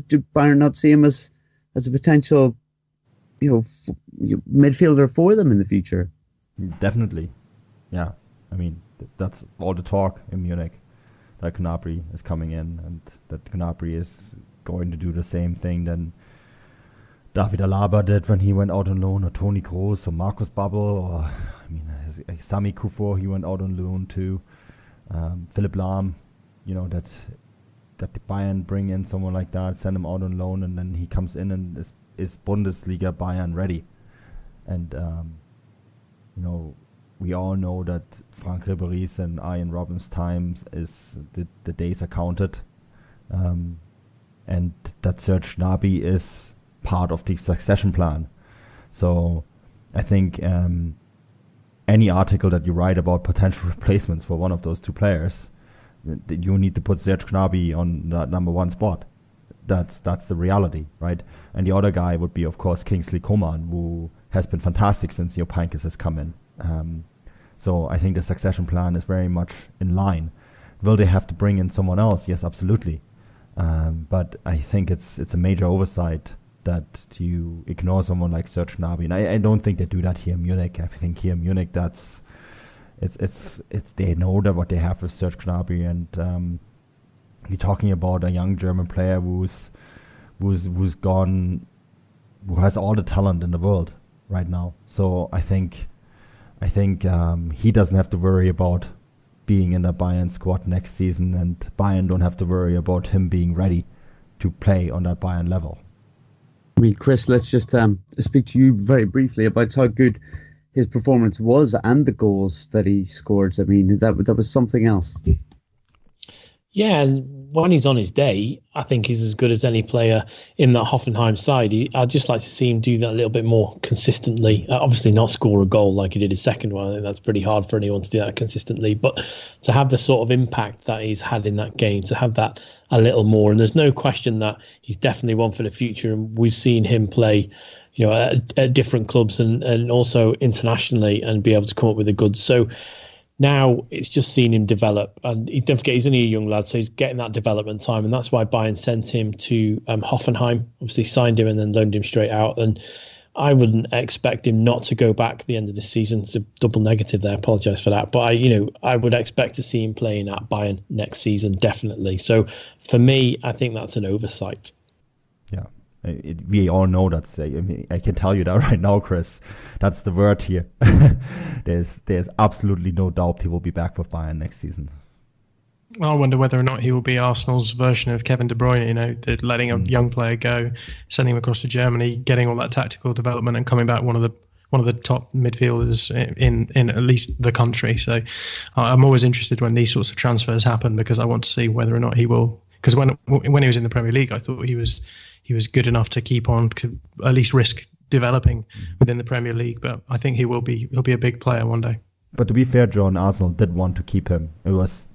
do Bayern not see him as a potential, midfielder for them in the future? Definitely, yeah. I mean, that's all the talk in Munich, that Gnabry is coming in, and that Gnabry is going to do the same thing than David Alaba did when he went out on loan, or Toni Kroos, or Marcus Babbel, or Sami Kufur, he went out on loan to Philipp Lahm. That the Bayern bring in someone like that, send him out on loan, and then he comes in and is Bundesliga Bayern ready. And we all know that Frank Ribéry's and Arjen Robben's times is the days are counted, and that Serge Gnabry is part of the succession plan. So I think any article that you write about potential replacements for one of those 2 players, you need to put Serge Gnabry on that number 1 spot. That's the reality, right? And the other guy would be, of course, Kingsley Coman, who has been fantastic since Jupp Heynckes has come in. So I think the succession plan is very much in line. Will they have to bring in someone else? Yes, absolutely. But I think it's a major oversight that you ignore someone like Serge Gnabry, and I don't think they do that here in Munich. I think here in Munich, it's they know that what they have with Serge Gnabry, and you're talking about a young German player who's gone, who has all the talent in the world right now. So I think he doesn't have to worry about being in the Bayern squad next season, and Bayern don't have to worry about him being ready to play on that Bayern level. I mean, Chris, let's just speak to you very briefly about how good his performance was and the goals that he scored. I mean, that was something else. Yeah, and when he's on his day, I think he's as good as any player in that Hoffenheim side. I'd just like to see him do that a little bit more consistently. Obviously not score a goal like he did his second one. I think that's pretty hard for anyone to do that consistently. But to have the sort of impact that he's had in that game, to have that a little more. And there's no question that he's definitely one for the future. And we've seen him play, at different clubs and also internationally, and be able to come up with the goods. So now it's just seen him develop, and don't forget he's only a young lad, so he's getting that development time, and that's why Bayern sent him to Hoffenheim. Obviously signed him and then loaned him straight out, and I wouldn't expect him not to go back at the end of the season. It's a double negative there, I apologise for that, but I would expect to see him playing at Bayern next season, definitely. So for me, I think that's an oversight. Yeah. We all know that. I can tell you that right now, Chris. That's the word here. There's absolutely no doubt he will be back with Bayern next season. I wonder whether or not he will be Arsenal's version of Kevin De Bruyne, letting a young player go, sending him across to Germany, getting all that tactical development and coming back one of the the top midfielders in at least the country. So I'm always interested when these sorts of transfers happen, because I want to see whether or not he will. Because when he was in the Premier League, I thought he was good enough to keep on, to at least risk developing within the Premier League. But I think he'll be a big player one day. But to be fair, John, Arsenal did want to keep him. It was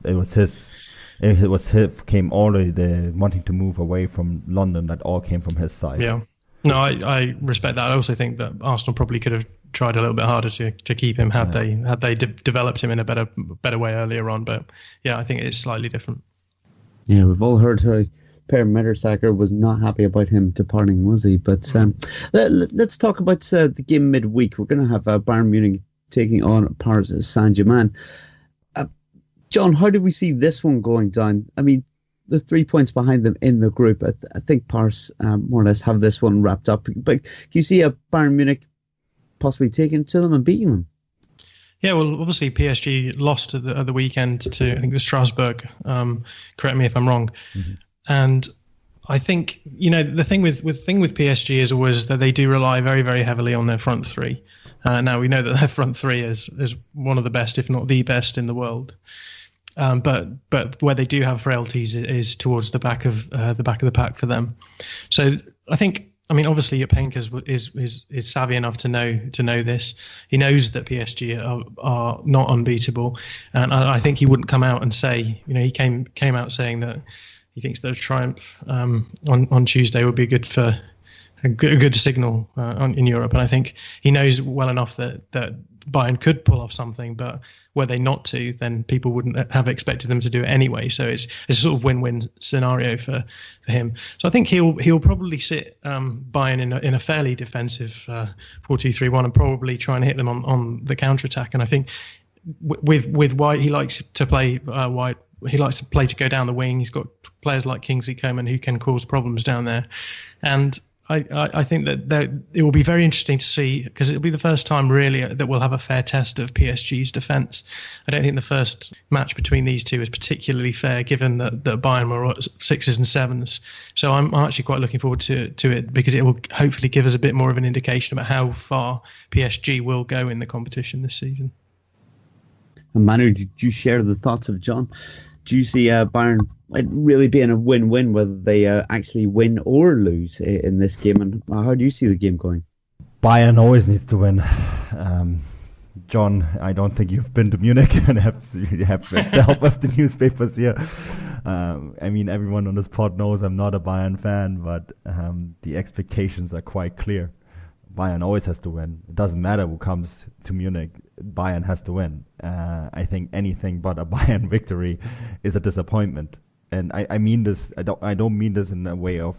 came already the wanting to move away from London. That all came from his side. Yeah. No, I respect that. I also think that Arsenal probably could have tried a little bit harder to keep him had they developed him in a better way earlier on. But yeah, I think it's slightly different. Yeah, we've all heard how Per Mertesacker was not happy about him departing, was he? But let's talk about the game midweek. We're going to have Bayern Munich taking on Paris Saint-Germain. John, how do we see this one going down? I mean, the 3 points behind them in the group. I think Paris more or less have this one wrapped up. But can you see a Bayern Munich possibly taking it to them and beating them? Yeah, well, obviously PSG lost at the weekend to, I think it was Strasbourg. Correct me if I'm wrong. Mm-hmm. And I think, the thing with PSG is always that they do rely very, very heavily on their front three. Now we know that their front three is one of the best, if not the best, in the world. But where they do have frailties is towards the back of the pack for them. So I think, obviously Penka is savvy enough to know this. He knows that PSG are not unbeatable, and I think he wouldn't come out and say, he came out saying that he thinks that a triumph on Tuesday would be good for a good signal in Europe. And I think he knows well enough that Bayern could pull off something, but were they not to, then people wouldn't have expected them to do it anyway. So it's a sort of win-win scenario for him. So I think he'll probably sit Bayern in a fairly defensive 4-2-3-1 and probably try and hit them on the counter-attack. And I think with White, he likes to play White. He likes to play to go down the wing. He's got players like Kingsley Coman who can cause problems down there. And I think that it will be very interesting to see, because it'll be the first time really that we'll have a fair test of PSG's defence. I don't think the first match between these two is particularly fair, given that Bayern were 6s and 7s. So I'm actually quite looking forward to it, because it will hopefully give us a bit more of an indication about how far PSG will go in the competition this season. And Manu, did you share the thoughts of John? Do you see Bayern really being a win-win, whether they actually win or lose in this game? And how do you see the game going? Bayern always needs to win. John, I don't think you've been to Munich and have read the help of the newspapers here. Everyone on this pod knows I'm not a Bayern fan, but the expectations are quite clear. Bayern always has to win. It doesn't matter who comes to Munich. Bayern has to win. I think anything but a Bayern victory is a disappointment. And I mean this. I don't mean this in a way of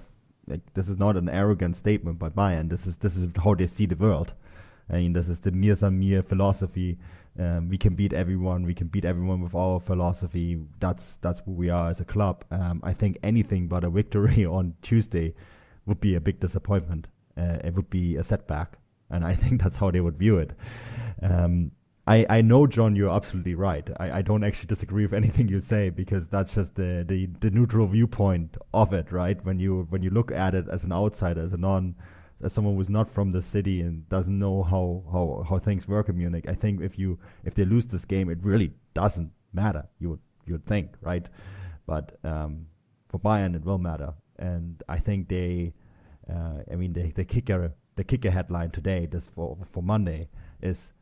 like, this is not an arrogant statement by Bayern. This is how they see the world. I mean, this is the mir san mir philosophy. We can beat everyone. We can beat everyone with our philosophy. That's who we are as a club. I think anything but a victory on Tuesday would be a big disappointment. It would be a setback, and I think that's how they would view it. I know, John, you're absolutely right. I don't actually disagree with anything you say, because that's just the neutral viewpoint of it, right? When you look at it as an outsider, as someone who's not from the city and doesn't know how things work in Munich, I think if they lose this game, it really doesn't matter. You would think, right? But for Bayern, it will matter, and I think the kicker headline today, this for Monday, is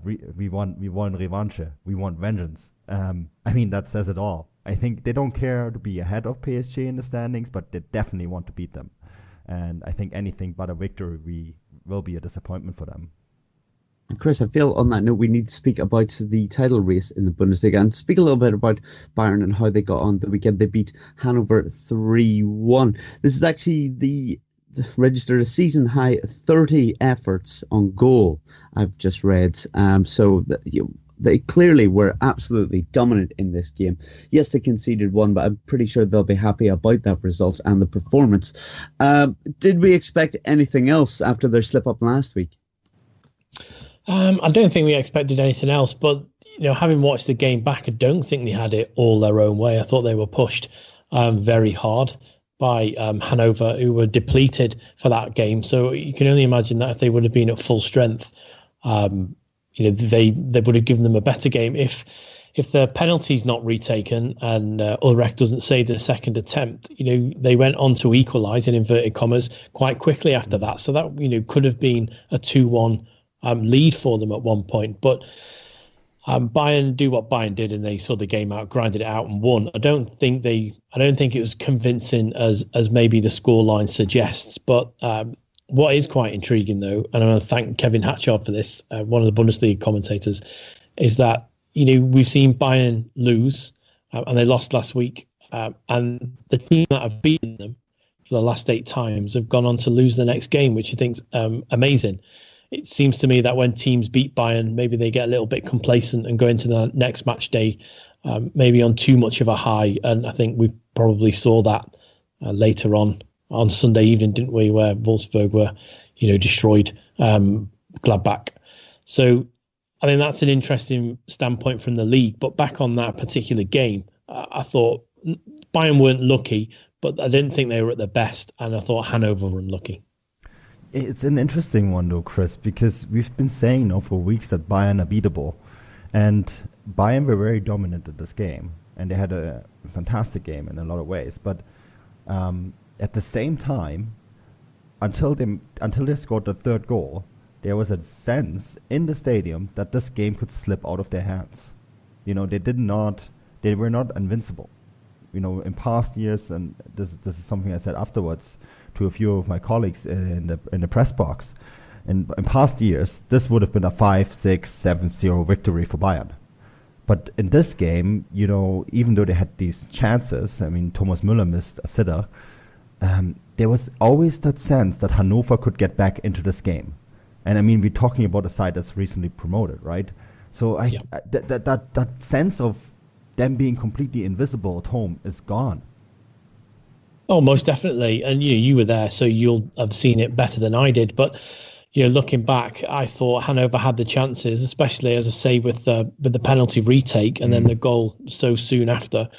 we want revanche, we want vengeance. That says it all. I think they don't care to be ahead of PSG in the standings, but they definitely want to beat them. And I think anything but a victory will be a disappointment for them. Chris, I feel on that note we need to speak about the title race in the Bundesliga and speak a little bit about Bayern and how they got on the weekend. They beat Hanover 3-1. This is actually registered a season high 30 efforts on goal, I've just read. They clearly were absolutely dominant in this game. Yes, they conceded one, but I'm pretty sure they'll be happy about that result and the performance. Did we expect anything else after their slip up last week? I don't think we expected anything else, but having watched the game back, I don't think they had it all their own way. I thought they were pushed very hard by Hanover, who were depleted for that game. So you can only imagine that if they would have been at full strength, They would have given them a better game if the penalty's not retaken and Ulrich doesn't save the second attempt. They went on to equalise in inverted commas quite quickly after that. So that could have been a 2-1 lead for them at one point. But Bayern do what Bayern did, and they saw the game out, grinded it out, and won. I don't think it was convincing as maybe the scoreline suggests. But what is quite intriguing, though, and I want to thank Kevin Hatchard for this, one of the Bundesliga commentators, is that we've seen Bayern lose, and they lost last week, and the team that have beaten them for the last 8 times have gone on to lose the next game, which I think's amazing. It seems to me that when teams beat Bayern, maybe they get a little bit complacent and go into the next match day maybe on too much of a high. And I think we probably saw that later on Sunday evening, didn't we, where Wolfsburg were, destroyed Gladbach. So I think that's an interesting standpoint from the league. But back on that particular game, I thought Bayern weren't lucky, but I didn't think they were at their best. And I thought Hanover were unlucky. It's an interesting one, though, Chris, because we've been saying now for weeks that Bayern are beatable. And Bayern were very dominant in this game. And they had a fantastic game in a lot of ways. But at the same time, until they scored the third goal, there was a sense in the stadium that this game could slip out of their hands. They were not invincible. In past years, and this is something I said afterwards to a few of my colleagues in the press box. In past years, this would have been a 5-6, 7-0 victory for Bayern. But in this game, even though they had these chances, Thomas Müller missed a sitter, there was always that sense that Hannover could get back into this game. And we're talking about a side that's recently promoted, right? So that sense of them being completely invisible at home is gone. Oh, most definitely. And you were there, so you'll have seen it better than I did. But looking back, I thought Hanover had the chances, especially as I say with the penalty retake and then the goal so soon after.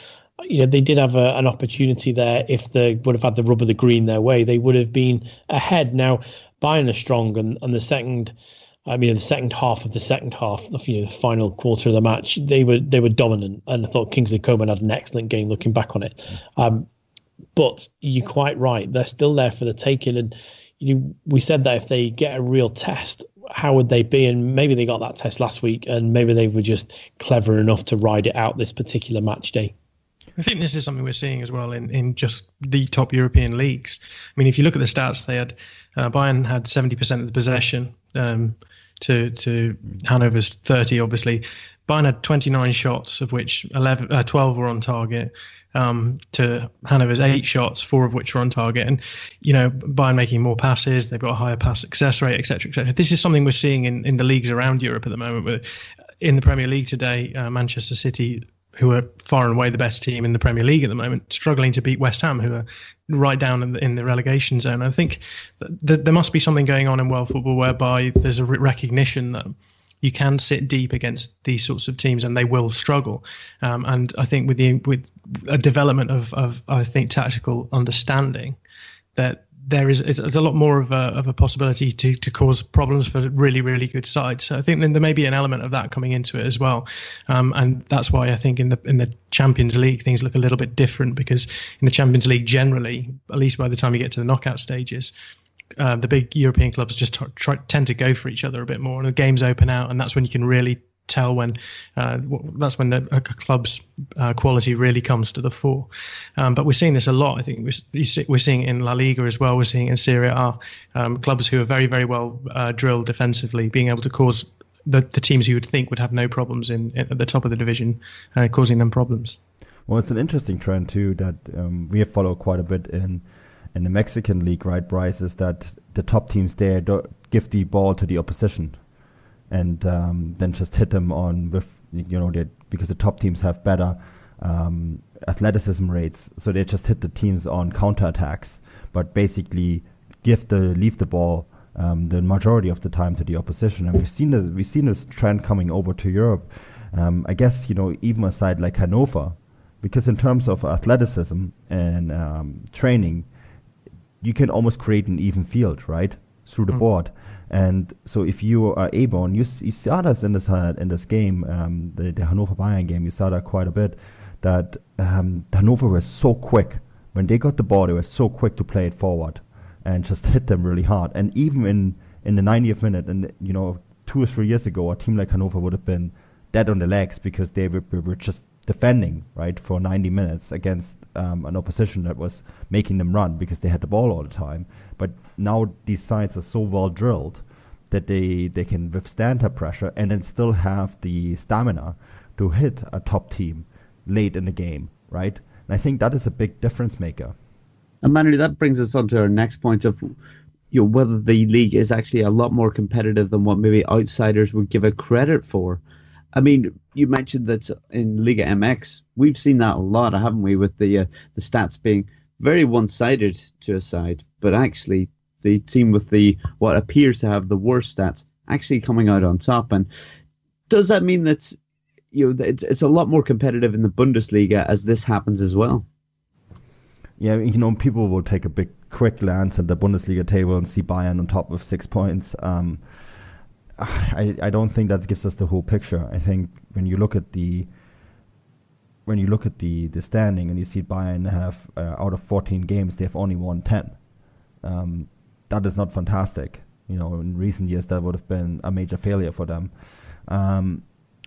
They did have an opportunity there. If they would have had the rub of the green their way, they would have been ahead. Now, Bayern are strong, and the second half of the second half, the final quarter of the match, they were dominant, and I thought Kingsley Coman had an excellent game looking back on it. But you're quite right; they're still there for the taking. And we said that if they get a real test, how would they be? And maybe they got that test last week, and maybe they were just clever enough to ride it out this particular match day. I think this is something we're seeing as well in just the top European leagues. If you look at the stats, they had Bayern had 70% of the possession to Hanover's 30, obviously. Bayern had 29 shots, of which 12 were on target, to Hanover's 8 shots, 4 of which were on target. And, Bayern making more passes, they've got a higher pass success rate, etc., etc. This is something we're seeing in the leagues around Europe at the moment. In the Premier League today, Manchester City, who are far and away the best team in the Premier League at the moment, struggling to beat West Ham, who are right down in the relegation zone. I think that there must be something going on in world football whereby there's a recognition that you can sit deep against these sorts of teams and they will struggle. And I think with a development of tactical understanding, that it's a lot more of a possibility to cause problems for really, really good sides. So I think then there may be an element of that coming into it as well. And that's why I think in the Champions League, things look a little bit different, because in the Champions League generally, at least by the time you get to the knockout stages, the big European clubs just tend to go for each other a bit more, and the games open out, and that's when you can really tell that's when a club's quality really comes to the fore. But we're seeing this a lot. I think we're seeing it in La Liga as well. We're seeing it in Serie A, clubs who are very, very well drilled defensively, being able to cause the teams you would think would have no problems at the top of the division, causing them problems. Well, it's an interesting trend too that we have followed quite a bit in the Mexican league, right, Bryce? Is that the top teams there don't give the ball to the opposition, and then just hit them on with, because the top teams have better athleticism rates, so they just hit the teams on counterattacks, but basically leave the ball the majority of the time to the opposition. And we've seen this trend coming over to Europe. I guess even a side like Hanover, because in terms of athleticism and training, you can almost create an even field, right? through the board. And so if you are able, and you saw this in this game, the Hannover Bayern game, you saw that quite a bit, that Hannover was so quick. When they got the ball, they were so quick to play it forward and just hit them really hard. And even in the 90th minute, and 2 or 3 years ago, a team like Hannover would have been dead on the legs because they were just defending, right, for 90 minutes against an opposition that was making them run because they had the ball all the time. But now these sides are so well drilled that they can withstand that pressure and then still have the stamina to hit a top team late in the game, right? And I think that is a big difference maker. And Manu, that brings us on to our next point of whether the league is actually a lot more competitive than what maybe outsiders would give it credit for. I mean, you mentioned that in Liga MX, we've seen that a lot, haven't we, with the stats being very one-sided to a side, but actually the team with what appears to have the worst stats actually coming out on top. And does that mean that it's a lot more competitive in the Bundesliga as this happens as well? Yeah, people will take a quick glance at the Bundesliga table and see Bayern on top with 6 points. I don't think that gives us the whole picture. I think when you look at the standing and you see Bayern have out of 14 games they have only won 10. That is not fantastic. In recent years that would have been a major failure for them.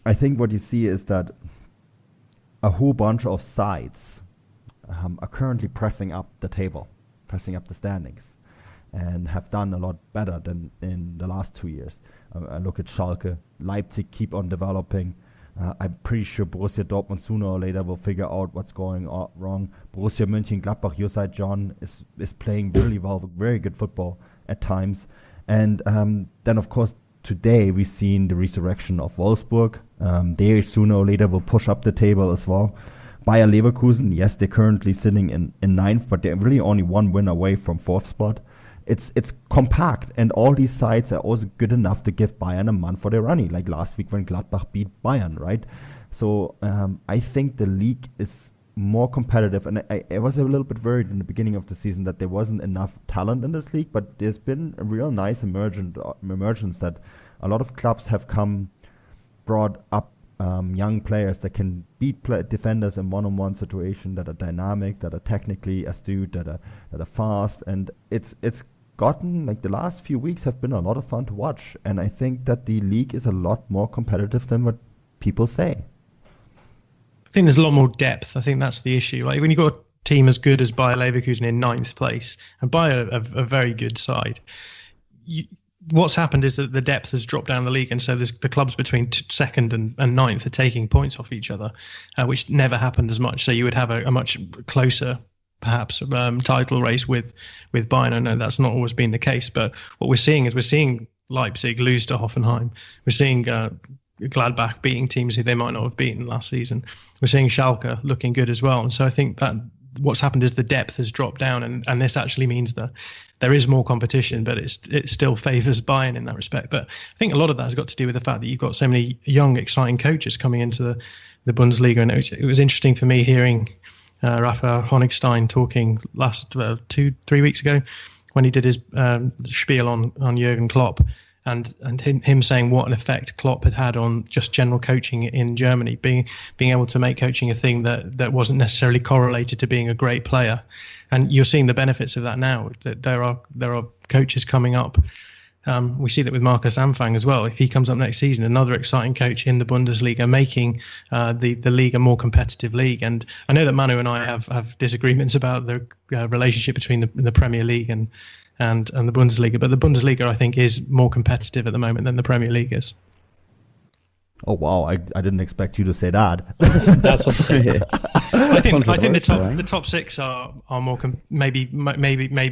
I think what you see is that a whole bunch of sides are currently pressing up the table, pressing up the standings, and have done a lot better than in the last 2 years. I look at Schalke, Leipzig keep on developing. I'm pretty sure Borussia Dortmund sooner or later will figure out what's going wrong. Borussia Mönchengladbach, your side, John, is playing really well, very good football at times. And then, of course, today we've seen the resurrection of Wolfsburg. They sooner or later will push up the table as well. Bayer Leverkusen, yes, they're currently sitting in ninth, but they're really only one win away from fourth spot. It's compact, and all these sides are also good enough to give Bayern a month for their running, like last week when Gladbach beat Bayern, right? So I think the league is more competitive, and I was a little bit worried in the beginning of the season that there wasn't enough talent in this league, but there's been a real nice emergence that a lot of clubs have brought up young players that can beat defenders in one-on-one situation, that are dynamic, that are technically astute, that are fast, and it's gotten, like, the last few weeks have been a lot of fun to watch, and I think that the league is a lot more competitive than what people say. I think there's a lot more depth. I think that's the issue. Like, when you've got a team as good as Bayer Leverkusen in 9th place, and Bayer a very good side, what's happened is that the depth has dropped down the league, and so the clubs between 2nd and 9th are taking points off each other, which never happened as much. So you would have a much closer, perhaps, title race with Bayern. I know that's not always been the case, but what we're seeing Leipzig lose to Hoffenheim. We're seeing Gladbach beating teams who they might not have beaten last season. We're seeing Schalke looking good as well. And so I think that what's happened is the depth has dropped down, and this actually means that there is more competition, but it still favours Bayern in that respect. But I think a lot of that has got to do with the fact that you've got so many young, exciting coaches coming into the Bundesliga. And it was interesting for me hearing Raphael Honigstein talking last 2-3 weeks ago when he did his spiel on Jurgen Klopp, and him saying what an effect Klopp had on just general coaching in Germany, being able to make coaching a thing that wasn't necessarily correlated to being a great player. And you're seeing the benefits of that now, that there are coaches coming up. We see that with Marcus Anfang as well. If he comes up next season, another exciting coach in the Bundesliga, making the league a more competitive league. And I know that Manu and I have disagreements about the relationship between the Premier League and the Bundesliga, but the Bundesliga, I think, is more competitive at the moment than the Premier League is. Oh wow! I didn't expect you to say that. That's okay. I think the top six are more maybe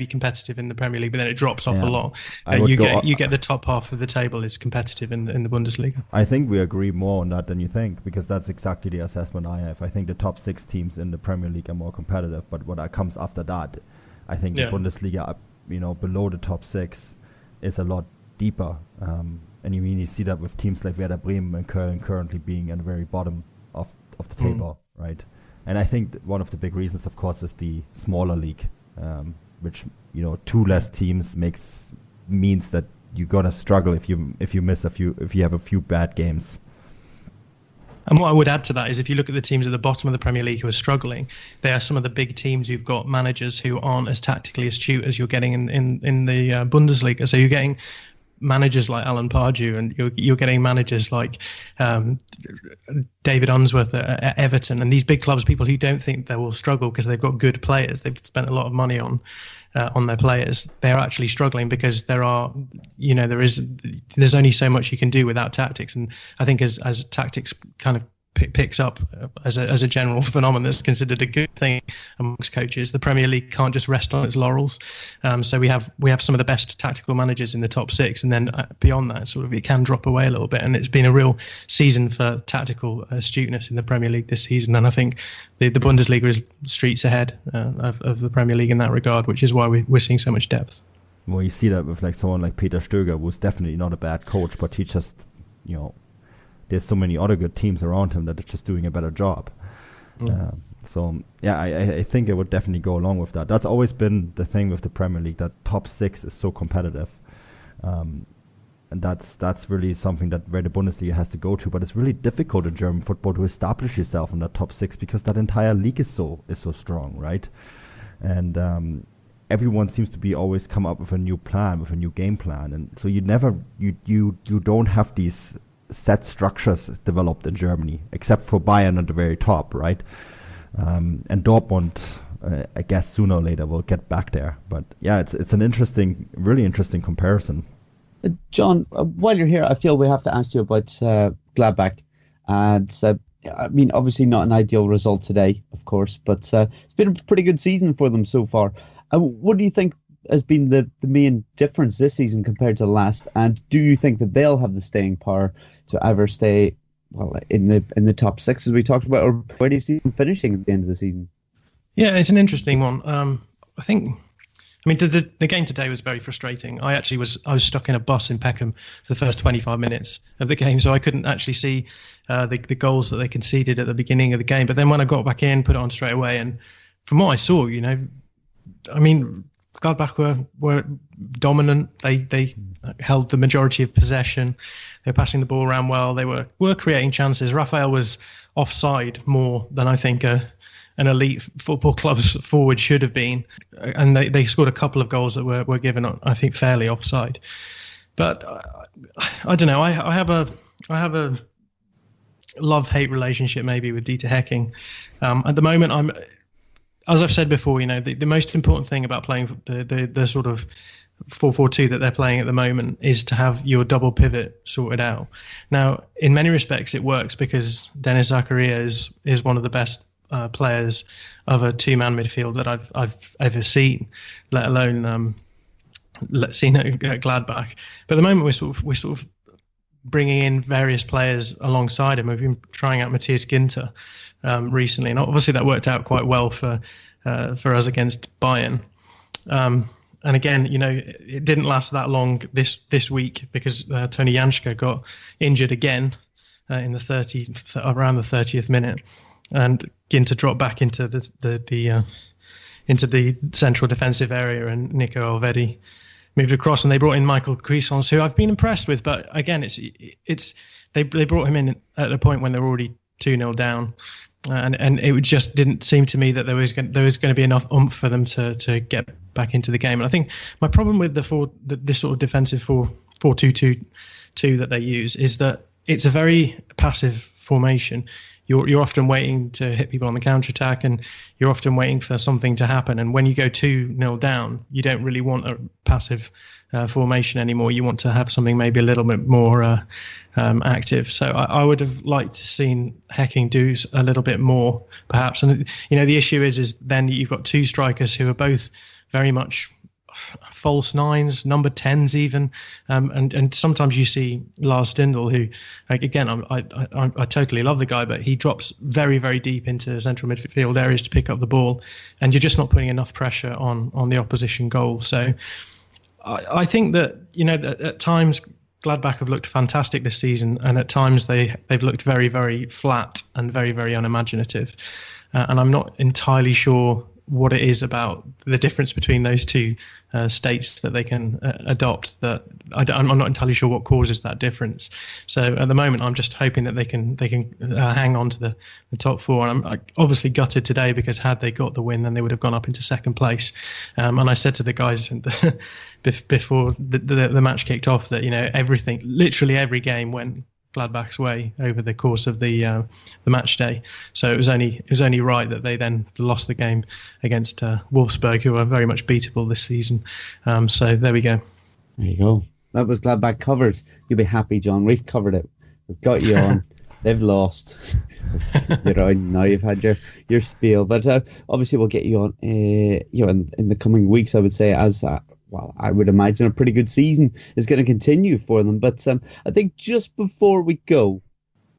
competitive in the Premier League, but then it drops off a lot. You get the top half of the table is competitive in the Bundesliga. I think we agree more on that than you think, because that's exactly the assessment I have. I think the top 6 teams in the Premier League are more competitive, but what comes after that, I think the Bundesliga, below the top 6, is a lot deeper. And you really see that with teams like Werder Bremen and Köln currently being at the very bottom of the table, right? And I think one of the big reasons, of course, is the smaller league, which 2 less teams makes means that you're gonna struggle if you have a few bad games. And what I would add to that is, if you look at the teams at the bottom of the Premier League who are struggling, they are some of the big teams who've got managers who aren't as tactically astute as you're getting in the Bundesliga. So you're getting managers like Alan Pardew, and you're getting managers like David Unsworth at Everton, and these big clubs, people who don't think they will struggle because they've got good players. They've spent a lot of money on their players. They're actually struggling because there's only so much you can do without tactics. And I think as tactics kind of picks up as a general phenomenon that's considered a good thing amongst coaches, the Premier League can't just rest on its laurels. So we have some of the best tactical managers in the top six, and then beyond that, sort of it can drop away a little bit. And it's been a real season for tactical astuteness in the Premier League this season. And I think the Bundesliga is streets ahead of the Premier League in that regard, which is why we're seeing so much depth. Well, you see that with like someone like Peter Stöger, who's definitely not a bad coach, but he just, there's so many other good teams around him that are just doing a better job. I think it would definitely go along with that. That's always been the thing with the Premier League, that top six is so competitive. And that's really something that where the Bundesliga has to go to. But it's really difficult in German football to establish yourself in that top six, because that entire league is so strong, right? And everyone seems to be always come up with a new plan, with a new game plan. And so you don't have these set structures developed in Germany, except for Bayern at the very top, right? And Dortmund, I guess sooner or later will get back there. But yeah, it's an really interesting comparison. Jon, while you're here, I feel we have to ask you about Gladbach. And obviously not an ideal result today, of course, but it's been a pretty good season for them so far. What do you think has been the main difference this season compared to the last? And do you think that they'll have the staying power to ever stay in the top six, as we talked about, or where do you see them finishing at the end of the season? Yeah, it's an interesting one. The game today was very frustrating. I was stuck in a bus in Peckham for the first 25 minutes of the game, so I couldn't actually see the goals that they conceded at the beginning of the game. But then when I got back in, put it on straight away, and from what I saw, Gladbach were dominant. They held the majority of possession. They were passing the ball around well. They were creating chances. Raphael was offside more than I think an elite football club's forward should have been, and they scored a couple of goals that were given, I think, fairly offside. But I don't know. I have a love-hate relationship maybe with Dieter Hecking. At the moment, as I've said before, the most important thing about playing the sort of 4-4-2 that they're playing at the moment is to have your double pivot sorted out. Now, in many respects, it works because Dennis Zakaria is one of the best players of a two-man midfield that I've ever seen, let alone seen at Gladbach. But at the moment, we're sort of bringing in various players alongside him. We've been trying out Matthias Ginter recently, and obviously that worked out quite well for us against Bayern. And again, it didn't last that long this week because Tony Janschke got injured again in around the 30th minute, and Ginter dropped back into the central defensive area, and Nico Elvedi moved across, and they brought in Michael Cuisance, who I've been impressed with. But again, they brought him in at a point when they were already 2-0 down. And it just didn't seem to me that there was going to be enough oomph for them to get back into the game. And I think my problem with this sort of defensive 4-2-2 that they use is that it's a very passive formation. You're often waiting to hit people on the counter-attack, and you're often waiting for something to happen. And when you go 2-0 down, you don't really want a passive formation anymore. You want to have something maybe a little bit more active. So I would have liked to seen Hecking do a little bit more, perhaps. And the issue is then you've got two strikers who are both very much false nines, number 10s even, and sometimes you see Lars Stindl, who, like, again, I totally love the guy, but he drops very, very deep into central midfield areas to pick up the ball, and you're just not putting enough pressure on the opposition goal. So I think that at times Gladbach have looked fantastic this season, and at times they've looked very, very flat and very, very unimaginative, and I'm not entirely sure what it is about the difference between those two states that they can adopt. That I'm not entirely sure what causes that difference. So at the moment, I'm just hoping that they can hang on to the top four. And I'm obviously gutted today because had they got the win, then they would have gone up into second place. And I said to the guys before the match kicked off that literally every game went Gladbach's way over the course of the match day. So it was only right that they then lost the game against Wolfsburg, who are very much beatable this season. So there we go. There you go. That was Gladbach covered. You'll be happy, John. We've covered it. We've got you on. They've lost. You're on now. You've had your spiel, but obviously we'll get you on. In the coming weeks, I would say, as well, I would imagine a pretty good season is going to continue for them. But I think just before we go,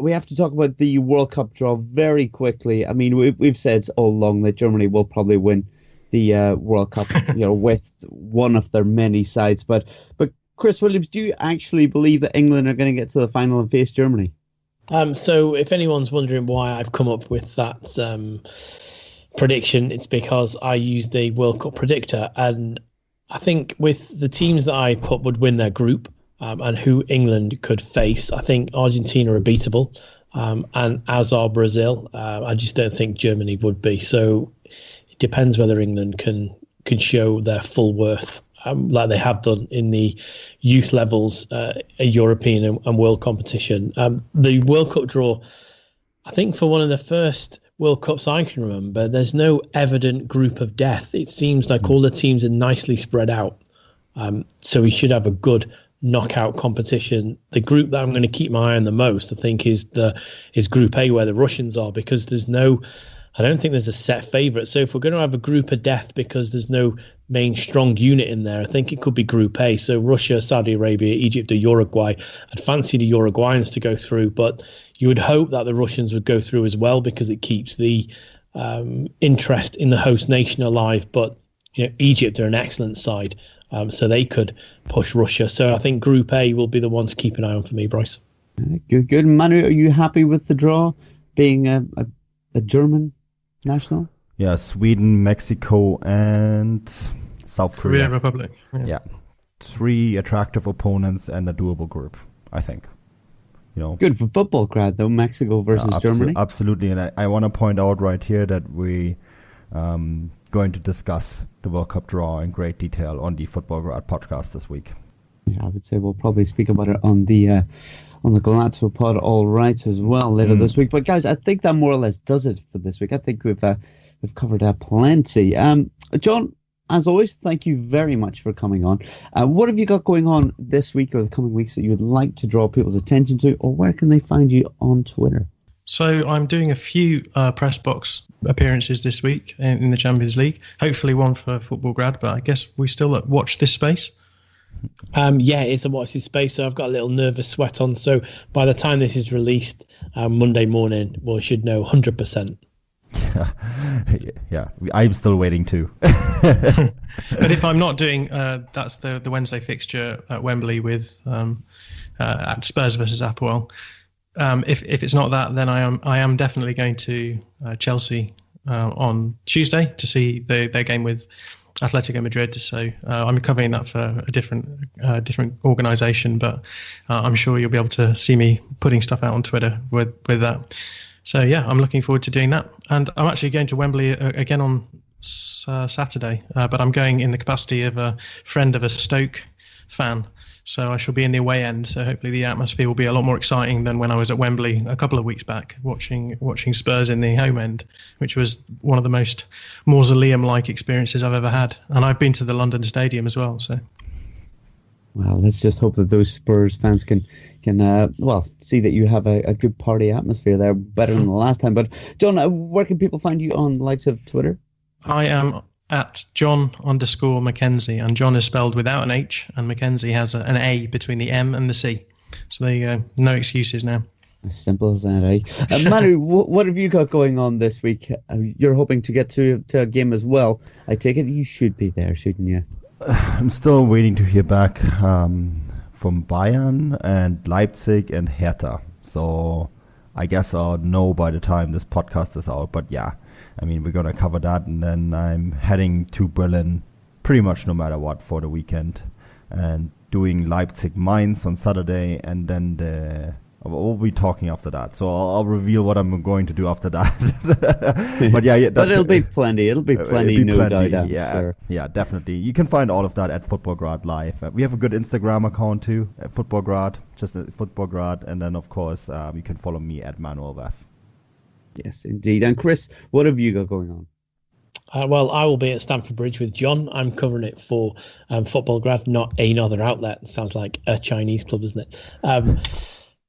we have to talk about the World Cup draw very quickly. I mean, we've said all along that Germany will probably win the World Cup, with one of their many sides. But Chris Williams, do you actually believe that England are going to get to the final and face Germany? So if anyone's wondering why I've come up with that prediction, it's because I used a World Cup predictor, and I think with the teams that I put would win their group and who England could face, I think Argentina are beatable, and as are Brazil. I just don't think Germany would be. So it depends whether England can show their full worth, like they have done in the youth levels, a European and world competition. The World Cup draw, I think for one of the first World Cups I can remember, there's no evident group of death. It seems like all the teams are nicely spread out. So we should have a good knockout competition. The group that I'm going to keep my eye on the most, I think, is Group A, where the Russians are, because I don't think there's a set favourite. So if we're going to have a group of death because there's no main strong unit in there, I think it could be Group A. So Russia, Saudi Arabia, Egypt or Uruguay. I'd fancy the Uruguayans to go through, but you would hope that the Russians would go through as well, because it keeps the interest in the host nation alive. But Egypt are an excellent side, so they could push Russia. So I think Group A will be the one to keep an eye on for me, Bryce. Good. Manu, are you happy with the draw, being a German national? Yeah, Sweden, Mexico, and South Korea. Korea Republic. Yeah. 3 attractive opponents and a doable group, I think. Good for football crowd, though, Mexico versus Germany. Absolutely, and I want to point out right here that we going to discuss the World Cup draw in great detail on the Football Grad podcast this week. Yeah, I would say we'll probably speak about it on the Galazzo pod all right as well later this week. But guys, I think that more or less does it for this week. I think we've covered plenty. John, as always, thank you very much for coming on. What have you got going on this week or the coming weeks that you would like to draw people's attention to, or where can they find you on Twitter? So I'm doing a few press box appearances this week in the Champions League. Hopefully one for Football Grad, but I guess we still watch this space. Yeah, it's a watch this space. So I've got a little nervous sweat on. So by the time this is released Monday morning, we should know 100%. Yeah, I'm still waiting too. But if I'm not doing, that's the Wednesday fixture at Wembley with at Spurs versus Apoel. If it's not that, then I am definitely going to Chelsea on Tuesday to see their game with Atletico Madrid. So I'm covering that for a different organisation, but I'm sure you'll be able to see me putting stuff out on Twitter with that. So yeah, I'm looking forward to doing that, and I'm actually going to Wembley again on Saturday, but I'm going in the capacity of a friend of a Stoke fan. So I shall be in the away end. So hopefully the atmosphere will be a lot more exciting than when I was at Wembley a couple of weeks back watching Spurs in the home end, which was one of the most mausoleum-like experiences I've ever had. And I've been to the London Stadium as well. So. Well, let's just hope that those Spurs fans can see that you have a good party atmosphere there, better than the last time. But John, where can people find you on the likes of Twitter? I am at Jon_Mackenzie, and John is spelled without an H, and Mackenzie has an A between the M and the C. So there you go. No excuses now. As simple as that, eh? Manu, what have you got going on this week? You're hoping to get to a game as well. I take it you should be there, shouldn't you? I'm still waiting to hear back from Bayern and Leipzig and Hertha. So I guess I'll know by the time this podcast is out. But yeah, I mean, we're going to cover that, and then I'm heading to Berlin pretty much no matter what for the weekend, and doing Leipzig-Mainz on Saturday, and then we'll be talking after that. So I'll reveal what I'm going to do after that. But yeah, but it'll be plenty. It'll be plenty, no doubt. I'm sure. Yeah, definitely. You can find all of that at Footballgrad Live. We have a good Instagram account too, at Footballgrad, just at Footballgrad, and then of course you can follow me at Manuel Veth. Yes, indeed. And Chris, what have you got going on? Well, I will be at Stamford Bridge with John. I'm covering it for Footballgrad, not another outlet. Sounds like a Chinese club, doesn't it?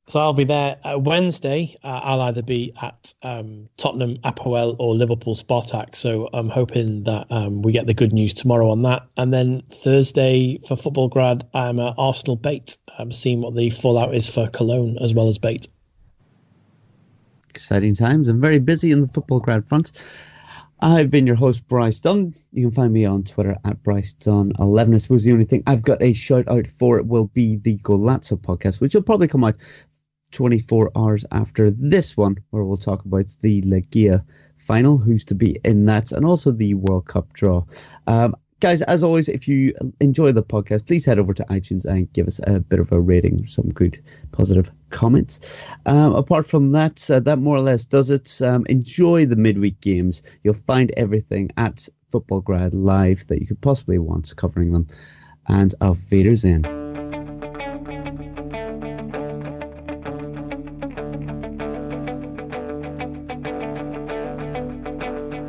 So I'll be there Wednesday. I'll either be at Tottenham, Apoel, or Liverpool Spartak. So I'm hoping that we get the good news tomorrow on that. And then Thursday for Footballgrad, I'm at Arsenal Bait. I'm seeing what the fallout is for Cologne as well as Bait. Exciting times. I'm very busy in the Footballgrad front. I've been your host, Bryce Dunn. You can find me on Twitter at Bryce Dunn11. I suppose the only thing I've got a shout out for it will be the Golazzo podcast, which will probably come out 24 hours after this one, where we'll talk about the Liga final, who's to be in that, and also the World Cup draw. Guys, as always, if you enjoy the podcast, please head over to iTunes and give us a bit of a rating, some good positive comments. Apart from that, that more or less does it. Enjoy the midweek games. You'll find everything at Footballgrad Live that you could possibly want covering them. And auf Wiedersehen.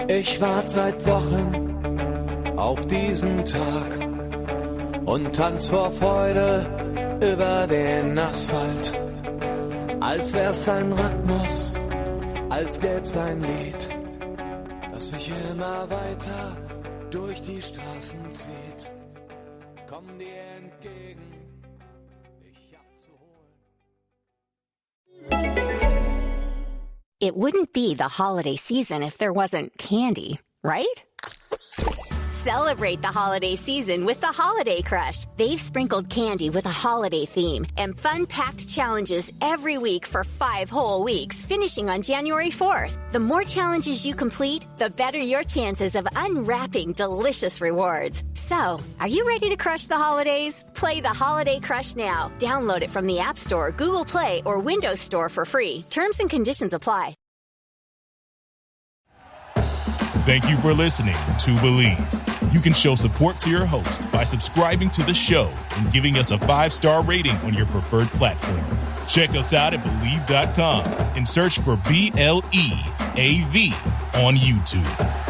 Ich warte seit Wochen auf diesen Tag und tanz vor Freude über den Asphalt. Als wär's ein Rhythmus, als gäb's ein Lied, das mich immer weiter durch die Straßen zieht. Komm dir entgegen, dich abzuholen. It wouldn't be the holiday season if there wasn't candy, right? Celebrate the holiday season with the Holiday Crush. They've sprinkled candy with a holiday theme and fun-packed challenges every week for 5 whole weeks, finishing on January 4th. The more challenges you complete, the better your chances of unwrapping delicious rewards. So, are you ready to crush the holidays? Play the Holiday Crush now. Download it from the App Store, Google Play, or Windows Store for free. Terms and conditions apply. Thank you for listening to Believe. You can show support to your host by subscribing to the show and giving us a 5-star rating on your preferred platform. Check us out at Believe.com and search for BLEAV on YouTube.